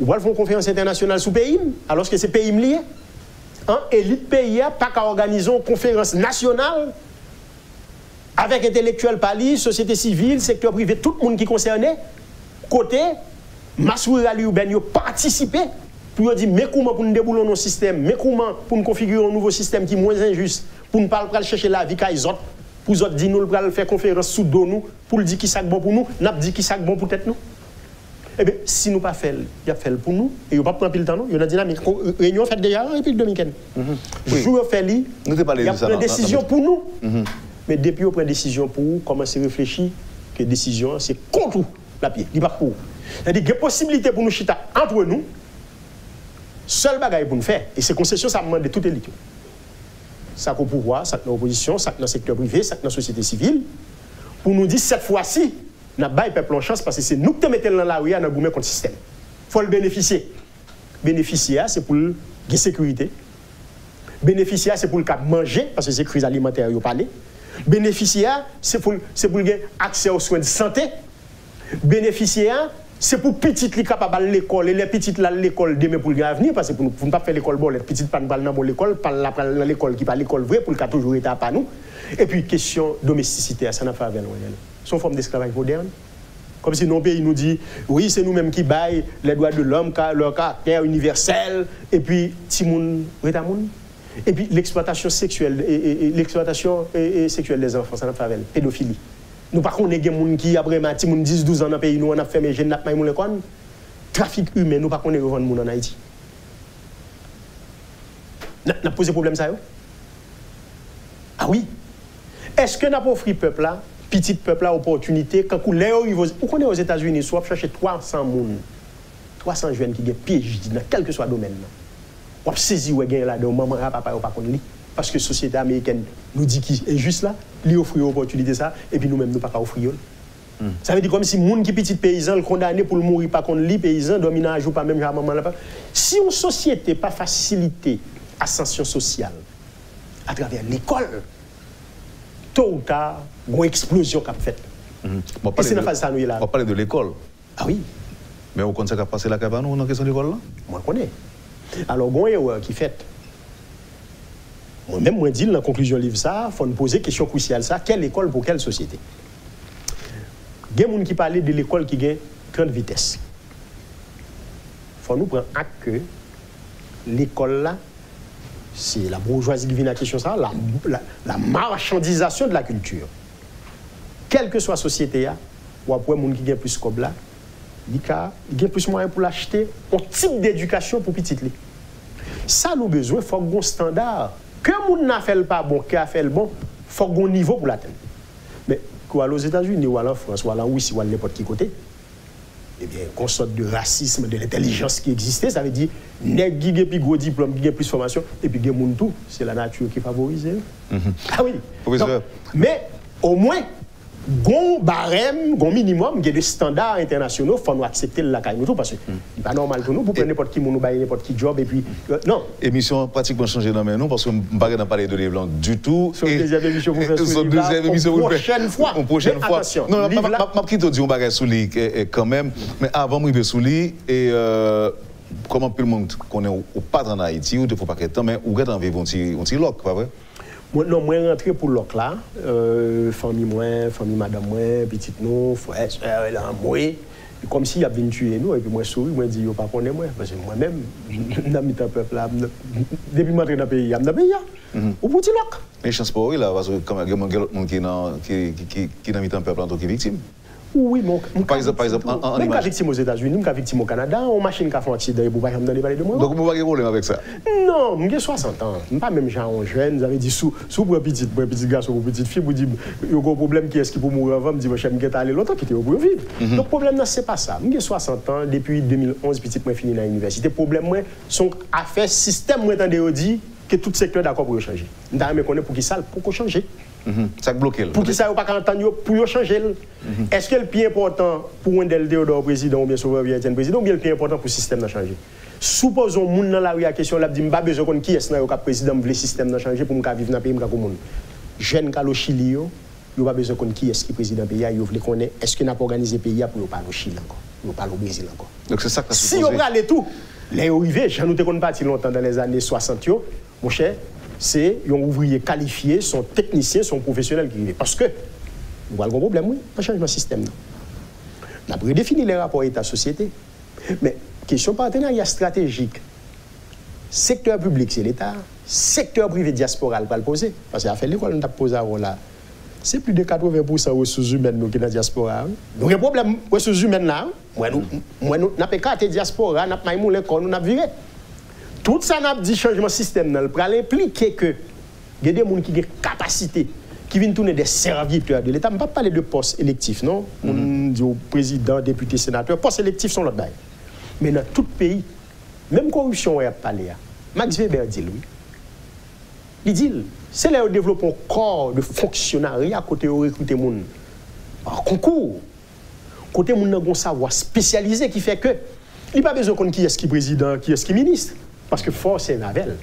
On va faire une conférence internationale sous pays, alors que c'est pays lié. Hein? Élite pays, pas qu'à organiser une conférence nationale avec intellectuels pali, société civile, secteur privé, tout le monde qui est concerné, côté, masse rurale urbaine, participer pour dire, mais comment pour nous débouler nos systèmes, mais comment pour nous configurer un nouveau système qui est moins injuste, pour ne pas chercher la vie qu'à les autres, pour les autres dire nous faire conférence sous dos nous, pour dire qui c'est bon pour nous, n'a dit qui c'est bon pour tête nous. Eh bien, si nous pas fait, il a fait pour nous, et il n'a pas pris le temps, non? Il y a une dynamique. Réunion faite déjà depuis le week-end. Jour fait lui, il a pris une décision pour nous. Mais depuis qu'on prend une décision pour nous, commencer à réfléchir que décision, c'est contre la pied, il n'est pas pour. C'est-à-dire qu'il y a possibilité pour nous chita entre nous, seul bagaille pour nous faire. Et ces concessions, ça demande de toute élite. Ça qu'au pouvoir, ça que dans l'opposition, ça que dans le secteur privé, ça que dans la société civile, pour nous dire cette fois-ci, nous avons pas peuple en chance parce que c'est nous qui mettons dans la rue à nous contre le système. Il faut le bénéficier. Bénéficier, c'est pour la sécurité. Bénéficier, c'est pour le manger, parce que c'est crise alimentaire, vous parlez. Bénéficier, c'est pour accès aux soins de santé. Bénéficier, c'est pour petites qui capable à l'école et les petites là l'école demain pour l'avenir parce que pour ne pas faire l'école bon les petites pas dans l'école pas dans l'école qui pas l'école vrai pour le cas toujours état pas nous et puis question domesticité ça n'a pas avec nous son forme d'esclavage moderne comme si nos pays nous dit oui c'est nous-mêmes qui baillent les droits de l'homme leur caractère universel et puis timoun reta moun et puis l'exploitation sexuelle et l'exploitation sexuelle des enfants ça n'a pas avec pédophilie. Nous par contre, les gens qui après 10-12 ans dans le pays, nous on a fait mes jeunes, trafic humain, nous par contre, nous revendons en Haïti. N'a posé problème ça? Ah oui. Est-ce que nous avons offert peuple là, petit peuple là, opportunité, quand vous allez aux États-Unis, soit chercher 300 personnes, 300 jeunes qui ont piégé dans quel que soit le domaine. On saisi ou gain là, de maman, papa, ou pas contre lui. Parce que la société américaine nous dit qu'il est juste là, lui offre l'opportunité ça, et puis nous-mêmes, nous ne pouvons pas offrir. Ça veut dire comme si les gens qui sont petits paysans, condamnés pour le mourir, pas contre lui, paysans, dominant à jour, pas même à maman là. Si une société n'a pas facilité l'ascension sociale à travers l'école, tôt ou tard, il y a une explosion qui a fait. Et c'est dans la phase ça nous est là. On va parler de l'école. Ah oui. Mais vous connaissez ce qui a passé là dans la question de l'école là? Moi, je connais. Alors, il y a une erreur qui est faite. Moi-même, moi, je dis dans la conclusion du livre, il faut nous poser une question cruciale. Quelle école pour quelle société? Il y a des gens qui parlaient de l'école qui a grande vitesse. Il faut nous prendre acte que l'école là, c'est la bourgeoisie qui vient à la question, la marchandisation de la culture. Quelle que soit la société, ou après les gens qui ont plus de là, il y a plus moyen pour l'acheter, un type d'éducation pour petit. Ça, nous avons besoin, il faut un standard. Que moun n'a fait le pas bon, qui a fait le bon, il faut un niveau pour l'atteindre. Mais quoi aux États-Unis, ou en France, ou en Russie, ou à n'importe quel côté, eh bien, qu'on sorte de racisme, de l'intelligence qui existait, ça veut dire, nèg qui a plus gros diplôme, qui a plus de formation, et puis, moun tout, c'est la nature qui favorise. Ah oui. Donc, mais au moins, gon barème, gon minimum, il y a des standards internationaux, il faut nous accepter le lacaille tout parce que c'est pas normal pour nous, pour prendre n'importe qui, nous bailler n'importe qui job et puis non. Émission pratiquement changée dans nous parce que je ne vais pas parler de livre blanc du tout. C'est une deuxième émission pour faire sur le livre prochaine fois. Une prochaine fois. Non, je ne vais pas dire un bagage sous lit quand même, mais avant de sous lit et comment tout le monde connaît au pas en Haïti ou de faut pas que temps mais où est en vivre un petit loc, pas vrai? Non, moi rentré pour l'oc là, famille madame moi, petite nous, frère, soeur, là moi, comme s'il a venu tuer nous et puis moi souris, moi dis yo pas connaît moi parce que moi-même dans mi peuple là depuis m'entrer dans pays, dans pays au petit loc. Mais chance pour là parce que comme il y a monde qui dans mi peuple en tant que victime. Oui, mon par exemple, en même victime aux États-Unis, même victime au Canada, on machine qui a fait un accident et pour pas dans les vallées de moi. Donc, vous n'avez pas de problème avec ça? Non, j'ai 60 ans. Je ne pas même genre jeune. Vous avez dit, sous pour un petit garçon ou petite fille, vous dites, il y a un problème qui est-ce qui pour mourir avant, me dit, je vais aller longtemps qui était pour vivre. Donc, le problème, ce n'est pas ça. J'ai 60 ans, depuis 2011, petit moi fini dans l'université. Le problème, sont affaires système, moi, on dit que tout secteur d'accord pour changer. Je ne connais pour qui ça, pour changer. Ça bloque. Pour qui ça, pas entendre pour changer. Est-ce que le plus important pour un Del Théodore président ou bien Sauveur Vietien président ou bien le plus important pour le système de changer? Supposons que les gens dans la rue à question, là, disent, pas besoin de qui est le président le système de changer pour me vivre dans le pays, comme jeune au Chili, il n'y a pas besoin de qui est le président du pays, il veut connaître est-ce qu'il n'a pas organisé le pays pour parler au Chili encore, pour parler au Brésil encore. Donc c'est ça que si on regarde tout, les arrivés, j'en ai parti longtemps dans les années 60, mon cher, c'est un ouvrier qualifié, son technicien, son professionnel qui vivent. Parce que, nous avons un problème, oui, un changement de système. On a redéfini les rapports État-société. Mais, question partenariat stratégique. Secteur public, c'est l'État. Secteur privé diasporal, va le poser. Parce qu'il a fait l'école, on a posé là. C'est plus de 80% ressources humaines qui sont dans la diaspora. Donc, le problème ressources humaines là, nous n'avons pas carte diaspora, nous n'avons pas l'école, nous n'avons viré. Tout ça n'a pas dit changement de système, pour impliquer que il y a des gens qui ont des capacités, qui viennent tourner des serviteurs de l'État. Je ne vais pas parler de postes électifs, non? On dit au président, député, sénateur, postes électifs sont l'autre bail. Mais dans tout pays, même corruption, on a parlé. Max Weber dit, lui. Il dit, c'est là où on développe un corps de fonctionnariat à côté où recruter les gens. En concours. Côté où on a un savoir spécialisé qui fait que il n'y a pas besoin de qui est-ce qui est président, qui est-ce qui est ministre. Parce que force c'est Navel.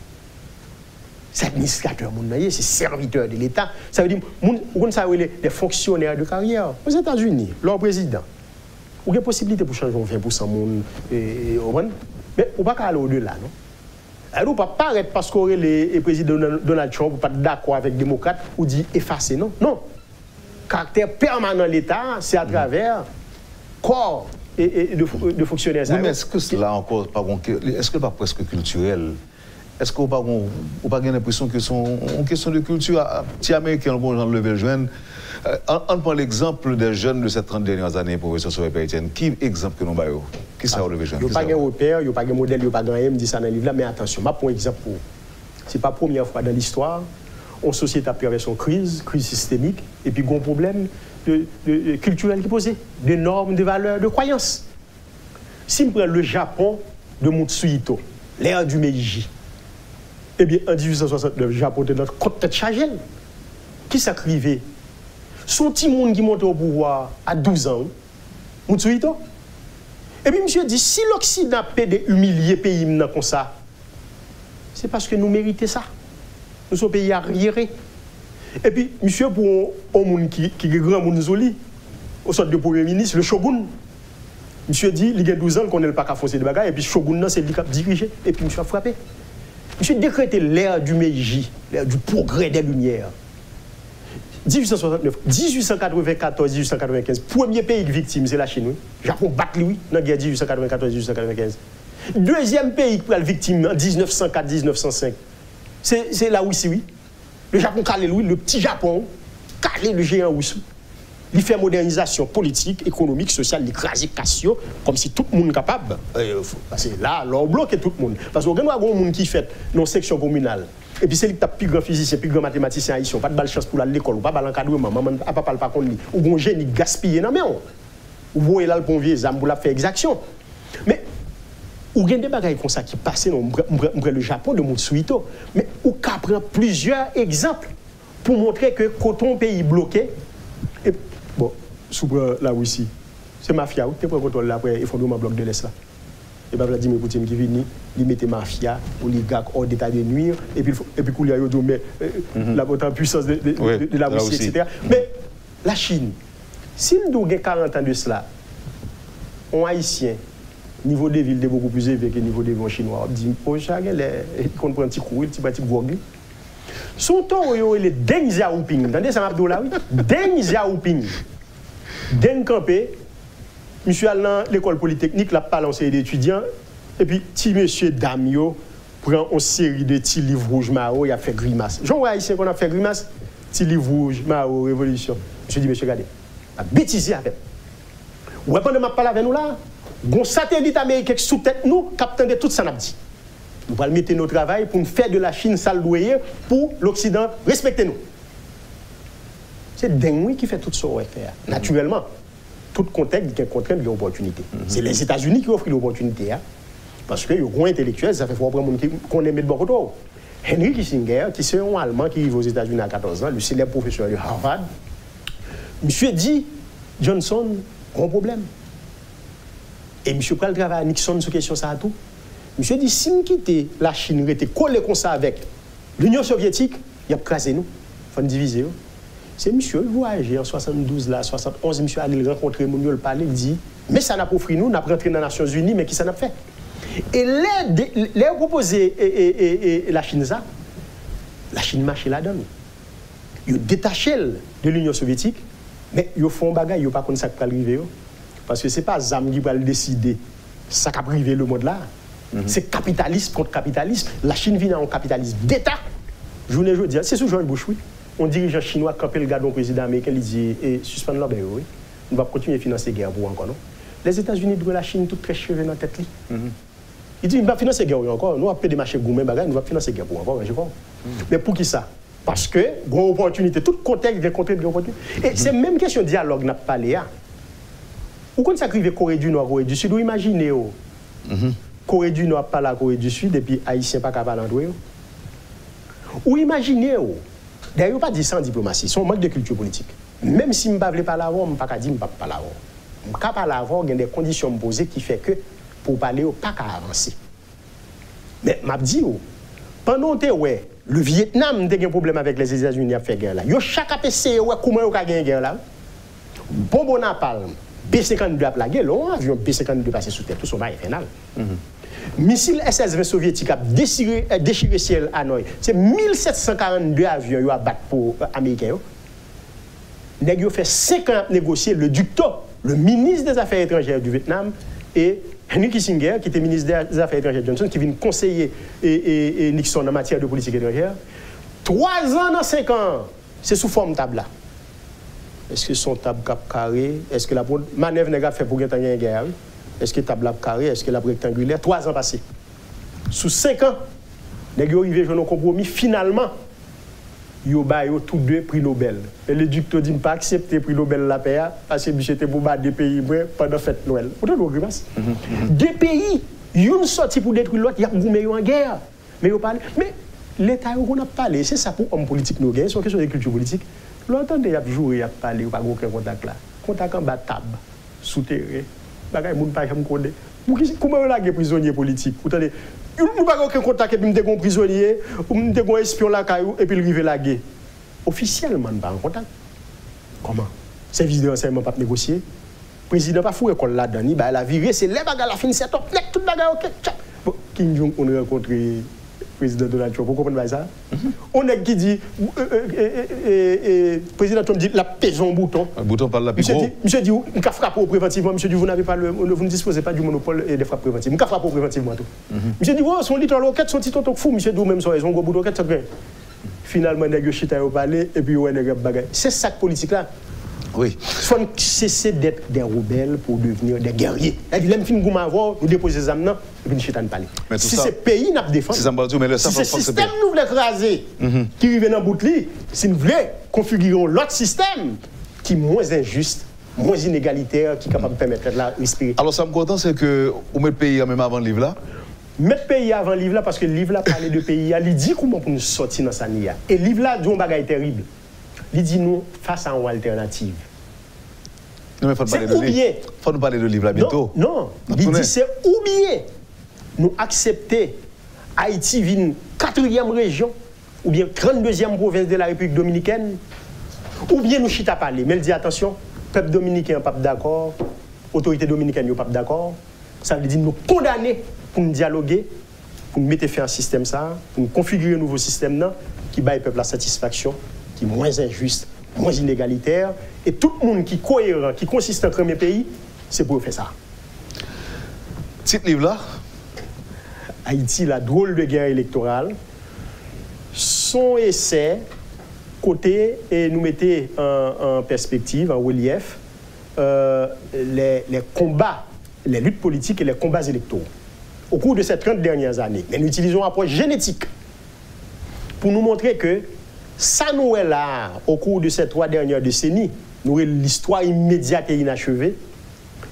C'est administrateur, c'est serviteur de l'État. Ça veut dire, on a des fonctionnaires de carrière. Aux États-Unis, leur président, il y a des possibilités pour changer 20% de monde. Mais on ne peut pas aller au-delà, non? Alors, on ne peut pas paraître parce que le président Donald Trump n'est pas d'accord avec les démocrates ou dit effacer, non? Non. Caractère permanent de l'État, c'est à travers corps de fonctionnaires. Oui, mais est-ce que cela encore, est-ce que pas presque culturel? Est-ce qu'on n'a pas l'impression que c'est une question de culture? Si les Américains ont levé le jeune, on prend l'exemple des jeunes de ces 30 dernières années, professeur Sauveur Vietien. Qui exemple que nous avons? Qui ça a levé le jeune? Il n'y a pas de repère, il n'y a pas de modèle, il n'y a pas de rien, dit ça dans le livre là, mais attention, je prends un exemple pour. Ce n'est pas la première fois dans l'histoire, une société a traversé une crise systémique, et puis il y a un problème culturel qui est posé, de normes, de valeurs, de croyances. Si on prend le Japon de Mutsuhito, l'ère du Meiji, eh bien, en 1869, le Japon était notre côte tête chargée. Qui s'acrivait? Son petit monde qui monte au pouvoir à 12 ans, Mutsuhito. Et puis, monsieur dit, si l'Occident peut humilier le pays comme ça, c'est parce que nous méritons ça. Nous sommes pays arriérés. Et puis, monsieur, pour un monde qui est grand monde zoli, au sort de premier ministre, le shogun, monsieur dit, il y a 12 ans qu'on n'a pas qu'à foncer des bagages, et puis le shogun, c'est lui qui a dirigé, et puis monsieur a frappé. Monsieur décrété l'ère du Meiji, l'ère du progrès des Lumières. 1869, 1894, 1895, premier pays victime, c'est la Chine. Oui. Japon bat lui dans la guerre 1894-1895. Deuxième pays qui est victime en 1904, 1905, c'est la Russie, oui. Le Japon calé, oui, le petit Japon, calé le géant Russe. Il fait modernisation politique, économique, sociale, il écrase Cassio, comme si tout le monde est capable. Parce que là, on bloque tout le monde. Parce qu'il y a un monde qui fait dans section communale. Et puis c'est lui qui a plus grand physicien, plus grand mathématicien haïtien, pas de balle chance pour aller à l'école, pas de l'encadrement, maman n'a pas parlé par contre lui. Ou bon génie gaspillé dans la main. Ou voyez là le bon vieux zam pour la faire exaction. Mais ou gen des bagages comme ça qui passent dans le Japon de Mutsuhito, mais ou qu'a prend plusieurs exemples pour montrer que quand on pays bloqué et bon, sous la Russie, c'est mafia, tu prends contrôle là après effondrement bloc de l'Est là. Et bien Vladimir Poutine qui vient, il mettait mafia, oligarque hors d'état de nuire, et puis il y a la puissance de la Russie, etc. Mais la Chine, si nous avons 40 ans de cela, on haïtien, niveau de ville est beaucoup plus élevé que le niveau de ville chinois. On dit, oh, qu'on prend un petit coup, un petit grog. Son temps, il est Deng Xiaoping. Vous entendez ça, Abdoulaye? Deng Xiaoping. Deng Campé. Monsieur allant l'école polytechnique, la pas lancé d'étudiants, et puis petit monsieur Damio prend une série de petits livres rouges Mao, il a fait grimace. Jean haïtien qu'on a fait grimace, petit livre rouge Mao révolution. Monsieur dit monsieur regardez, a bêtisé avec. Ouais, pendant que je parle avec nous là, un satellite américain sous tête nous, captant de tout ça n'a dit. Nous allons mettre nos travail pour faire de la Chine sale loyer pour l'Occident respecter nous. C'est dingue qui fait tout ça, faire. Naturellement, tout contexte, il y a contrainte, il y a opportunité. C'est les États-Unis qui offrent l'opportunité. Hein? Parce que les gros intellectuels, ça fait prendre qu'on aime de bon côté. Henry Kissinger, qui est un Allemand qui vit aux États-Unis à 14 ans, le célèbre professeur de Harvard, monsieur dit, Johnson, gros problème. Et monsieur prend le travail à Nixon sur question ça à tout. Monsieur dit, si nous quittons la Chine, était collé comme ça avec l'Union soviétique, il a crasé nous. Il faut nous diviser. C'est monsieur le voyagé en 72, là, 71, monsieur allait le rencontrer, monsieur le parler, il dit, mais ça n'a pas offert nous, on a rentré dans les Nations Unies, mais qui ça n'a fait? Et les proposé la Chine ça, la Chine marche là-dedans. Ils ont détaché de l'Union soviétique, mais ils font un bagage, ils n'ont pas connu ça qui va arriver. Parce que ce n'est pas Zam qui va le décider, ça qui va arriver le monde là. C'est capitalisme contre capitalisme. La Chine vient en capitalisme d'État. Je vous dis, c'est sous George Bush, oui. Un dirigeant chinois, quand il regarde un président américain, il dit suspendre la oui. On va continuer à financer la guerre pour encore, non? Les États-Unis doivent la Chine tout très cheveux dans la tête. Il dit, on va financer la guerre encore. Nous, on va payer des marchés gourmets, on va financer la guerre pour encore, je crois. Mais pour qui ça? Parce que, grande opportunité, tout contexte vient contre une opportunité. Et c'est même question de dialogue, n'a pas parlé. Ou quand ça arrive Corée du Nord, Corée du Sud, vous imaginez, Corée du Nord parle à Corée du Sud, et puis Haïtien pas capable d'entrer. Ou imaginez, d'ailleurs, pas dit sans diplomatie, c'est un manque de culture politique. Même si je ne parle pas là, je ne peux pas dire que je ne parle pas là. Je ne peux pas là, il y a des conditions posées qui font que pour parler, il n'y a pas qu'à avancer. Mais je dis, pendant que le Vietnam a un problème avec les États-Unis à faire guerre là, chaque APC, comment il y a une guerre là? Bon napalm, B-52 a plagué, l'avion B-52 passé sous terre, tout son bail final. Missile SS-20 soviétique a déchiré le ciel à Hanoï. C'est 1742 avions qui ont battu pour les Américains. Ils ont fait 5 ans négocier le ducto, le ministre des Affaires étrangères du Vietnam, et Henry Kissinger, qui était ministre des Affaires étrangères de Johnson, qui vient conseiller Nixon en matière de politique étrangère. 3 ans dans 5 ans, c'est sous forme table là. Est-ce que son table cap carré? Est-ce que la manœuvre n'est pas faite pour gagner une guerre? Est-ce que la table carré? Est-ce que la rectangulaire? 3 ans passés. Sous 5 ans, les gens arrivent à un compromis. Finalement, ils ont tous deux prix Nobel. Et le duc dit pas accepter le prix Nobel la paix parce que c'était pour battre des pays pendant la fête Noël. Vous avez grimace? Des pays, ils ont sorti pour détruire l'autre, ils ont en guerre. Mais ils parlent. Mais l'État, on a parlé. C'est ça pour homme politique, nous gagnons. C'est une question de culture politique. Longtemps, il y a joué, il y a parlé, il n'y a pas aucun contact là. Contact en bas de table, souterrain. Bagay moun pa jam konde. Comment on a des prisonniers politiques? Vous entendez? Nous n'avons pas aucun contact et puis nous avons un prisonnier, ou nous avons un espion là et puis il arrive la guerre. Officiellement, nous pas en contact. Comment? Service de renseignement pas négocier. Le président pas fou école là-dedans, il a viré, c'est les bagages la fin, c'est top, tout bagage ok. Kim Jong-un a rencontré le président Donald Trump, vous comprenez ça? On est qui dit, le président Trump dit, la pèse un bouton. Un bouton par la plus gros. Monsieur dit, on peut frapper préventivement. Monsieur dit, vous ne disposez pas du monopole des frappes préventives. On peut frapper préventivement tout. Monsieur dit, son litre roquette, son titre fou. Monsieur dit, même son gros bouton roquette, ça fait. Finalement, il y a chita au palais et puis il y a des bagages. C'est ça que politique là. Oui. Il faut cesser d'être des rebelles pour devenir des guerriers. Il aime fin gouma avoir, nous déposer les âmes et puis chita ne parler. Si ce pays n'a pas défendu, si ce système nous voulait écraser, qui arrive dans le bout de lit, si nous voulons configurer l'autre système qui est moins injuste, moins inégalitaire, qui est capable de permettre de la respirer. Alors, ça me content, c'est que vous mettez le pays même avant le livre là. Mettre le pays avant le livre là, parce que le livre là parle de pays, il dit comment pour nous sortir dans sa nia. Et le livre là dit un bagage terrible. Il dit nous face à une alternative. Non, mais il faut parler de livre. Il faut nous parler de livre là bientôt. Non, il dit c'est ou bien nous accepter Haïti vine 4e région, ou bien 32e province de la République dominicaine, ou bien nous chita parler. Mais il dit attention, peuple dominicain n'est pas d'accord, autorité dominicaine n'est pas d'accord. Ça veut dire nous condamner pour nous dialoguer, pour nous mettre fin à un système ça, pour nous configurer un nouveau système là, qui bat le peuple la satisfaction, qui est moins injuste, moins inégalitaire, et tout le monde qui est cohérent, qui consiste en premier pays, c'est pour faire ça. Titre livre là? Haïti, la drôle de guerre électorale, son essai, côté, et nous mettez en perspective, en relief, les combats, les luttes politiques et les combats électoraux au cours de ces 30 dernières années. Mais nous utilisons une approche génétique pour nous montrer que ça nous est là au cours de ces 3 dernières décennies, nous avons l'histoire immédiate et inachevée.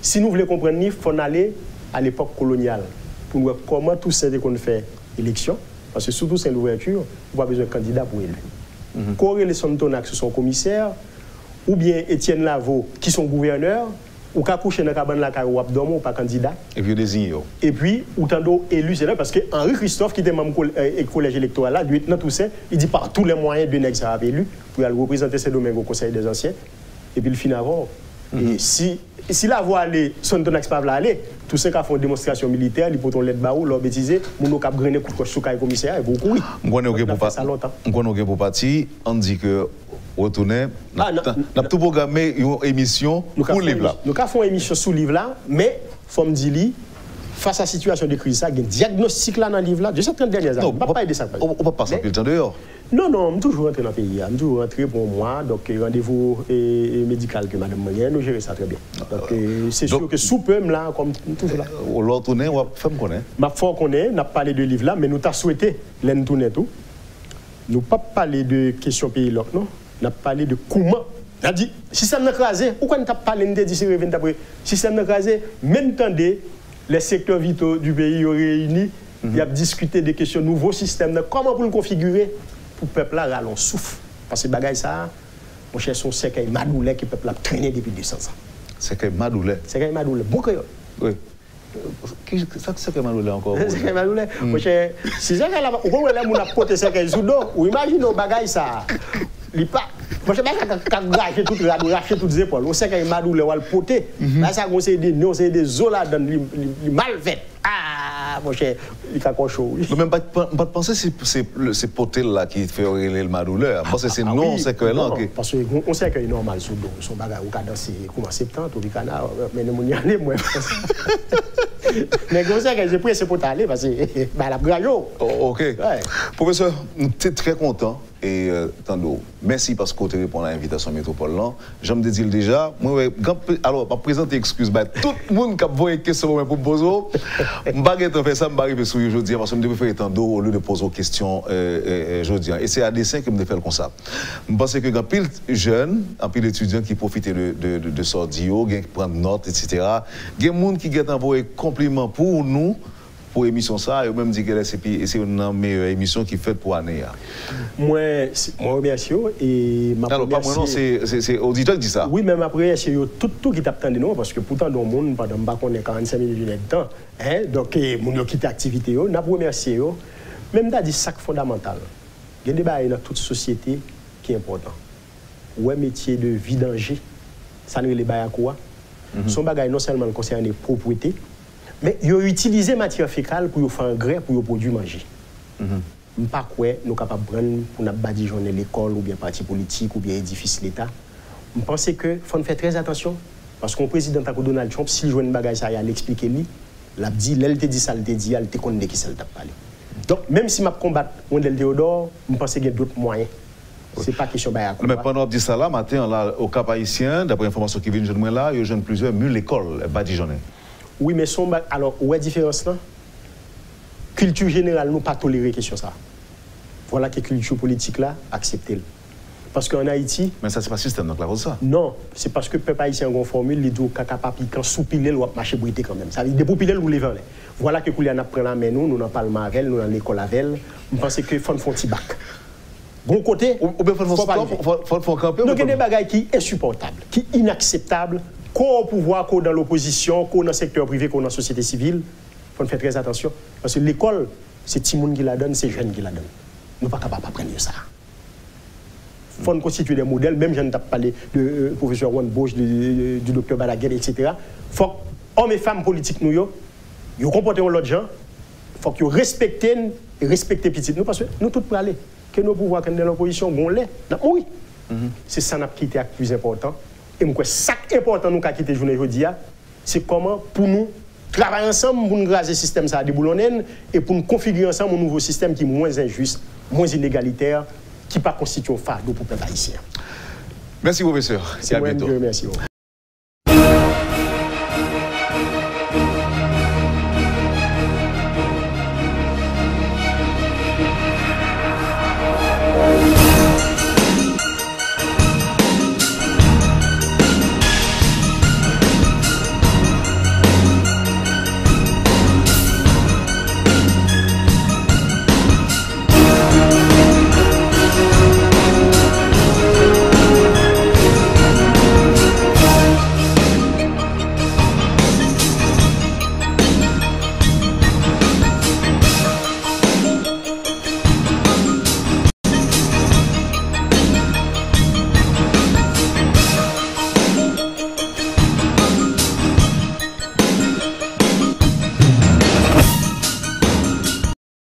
Si nous voulons comprendre, il faut aller à l'époque coloniale pour voir comment tout ça qu'on fait élection, parce que surtout c'est l'ouverture, on n'a pas besoin de candidat pour élu. Corrélé son Tonac sur son commissaire, ou bien Étienne Lavaux qui sont gouverneurs, ou qu'à coucher dans la cabane la caille ou abdomen ou pas candidat. Et puis désigné. Et puis, ou tant d'autres élus, c'est là parce que Henri Christophe, qui était membre du collège électoral là, du lieutenant Toussaint, il dit par tous les moyens de nègres ça élu pour aller représenter ces domaines au Conseil des Anciens. Et puis, le fin avant. Et si la voie allait, son Tonac pas aller, tous ceux qui font une démonstration militaire, ils pourront l'aide barou, leur bêtiser, mon cap grainer coup de coche sous le commissaire, et beaucoup oui. On pour partir, on dit que retourner, on a tout programmé une émission pour le livre là. Nous avons une émission sur le livre là, mais faut me dire, face à la situation de crise, il y a un diagnostic là dans le livre là, de ces 30 dernières années. On ne peut pas aider ça. On ne peut pas passer le temps dehors. Non, je suis toujours rentré dans le pays. Je suis toujours rentré pour moi. Donc, rendez-vous médical que Mme Moyen, nous gérons ça très bien. Donc, c'est sûr que sous peu, là, comme toujours là. On l'a tourné, on va faire connaître. Ma foi, on a parlé de livre là, mais nous avons souhaité l'en tourner tout. Nous n'avons pas parlé de questions pays là, non. On a parlé de comment. On a dit, système écrasé, pourquoi on a parlé de système écrasé, même temps les secteurs vitaux du pays réunis, il y a discuté des questions de nouveaux systèmes, comment pour le configurer pour le peuple là, rallon souffle. Parce que bagaille ça, mon cher, son séquel madoulet qui le peuple a traîné depuis 200 ans. Séquel madoulet. Séquel madoulet, bon créole. Oui. Ça c'est séquel madoulet encore. Séquel madoulet. Mon cher, si séquel là, ou comment on a porté séquel sous dos, ou imaginez bagaille ça. Il pas. Moi, je ne sais pas racher toutes les épaules. On sait qu'il y a madou le poté. Là, ça conseille des noms, c'est des os là dans le mal fait. Ah, mon cher, il y a quelque chose. Je ne même pas penser que c'est poté là qui fait le madouleur. Parce que c'est non, c'est que là. Parce qu'on sait qu'il est normal sous dos. Son bagage, au cas danser, comme en septembre, au Bicana, mais nous n'y allons moins. Mais on sait que j'ai pris ce pot aller parce que la braillot. Ok. Professeur, nous sommes très contents. Et Tando, merci parce que vous avez répondu à l'invitation Métropole là. Je me dis déjà, moi, alors, je vais présenter excuse, tout le monde qui a envoyé des questions pour me poser, je ne vais pas faire ça, je vais arriver sur aujourd'hui parce que je vais faire Tando au lieu de poser des questions aujourd'hui. Et c'est à dessein que je vais faire comme ça. Je pense que quand pile jeunes, un pile étudiants qui profitent de sortir, qui prennent notes, etc. Il y a des gens qui ont envoyé compliments pour nous. Pour l'émission ça, et même dit que c'est une meilleure émission qui est faite pour l'année. Moi, remercie et ma alors, pas moi, non, c'est auditeur qui dit ça. Oui, mais ma première, c'est tout qui t'attend de nous, parce que pourtant, dans le monde, pendant qu'on est 45 minutes de temps, donc, mon quitte l'activité, nous remercie. Même dans des sacs fondamentaux, il y a des débats dans toute société qui est important. Ouais, métier de vidanger, ça ne les à quoi. Son bagage non seulement concerne les propriétés, mais ils ont utilisé matière fécale pour faire un grès pour produire manger. Pas quoi nous capables de prendre pour nous badigeonner l'école ou bien parti politique ou bien édifice l'État. Je pense que faut faire très attention parce qu'un président comme Donald Trump, s'il joue une bagaille ça, il l'expliquer lui, l'a dit, elle te dit ça, elle te dit, elle te connaît qui ça t'a parlé. Donc même si je combat Wendell Théodore, je pense qu'il y a d'autres moyens. C'est pas question de mais pendant dit ça là, matin là, au Cap Haïtien, d'après l'information qui vient de moi là, il y a plusieurs mules l'école badigeonner. Oui, mais alors, où est la différence là? Culture générale, nous pas tolérer question ça. Voilà que culture politique là, accepter. Parce qu'en Haïti. Mais ça, c'est pas système, donc là, ça? Non, c'est parce que le peuple haïtien a une formule, il dit caca papi, quand soupilé, il va marcher brûlé quand même. Ça veut dire, des poupilles, ou les vents. Voilà que Koulian a pris la main, nous n'en parlons pas avec, nous dans l'école avec. Je pense qu'il faut faire un petit bac. Bon côté, ou bien faut faire camper. Donc il y a des bagages qui sont insupportables, qui sont inacceptables. Qu'au pouvoir, qu'au dans l'opposition, qu'au dans le secteur privé, qu'au dans la société civile, il faut faire très attention. Parce que l'école, c'est Timoun qui la donne, c'est jeunes qui la donne. Nous ne sommes pas capables d'apprendre ça. Il faut constituer des modèles, même je ne t'ai parlé du professeur Juan Bosch, du docteur Balaguer, etc. Il faut que hommes et femmes politiques, nous comportent l'autre gens. Il faut qu'ils respectent et respectent les petits. Nous, parce que nous tous pour aller. Que nos pouvoirs, quand nous sommes dans l'opposition, on l'est. Oui. C'est ça qui est le plus important. Et ça qui est important nous quitter la journée aujourd'hui, c'est comment pour nous travailler ensemble pour nous graser le système ça déboulonner et pour nous configurer ensemble un nouveau système qui est moins injuste, moins inégalitaire, qui ne pas constitue un fardeau pour le peuple haïtien. Merci professeur. C'est à bientôt. Merci.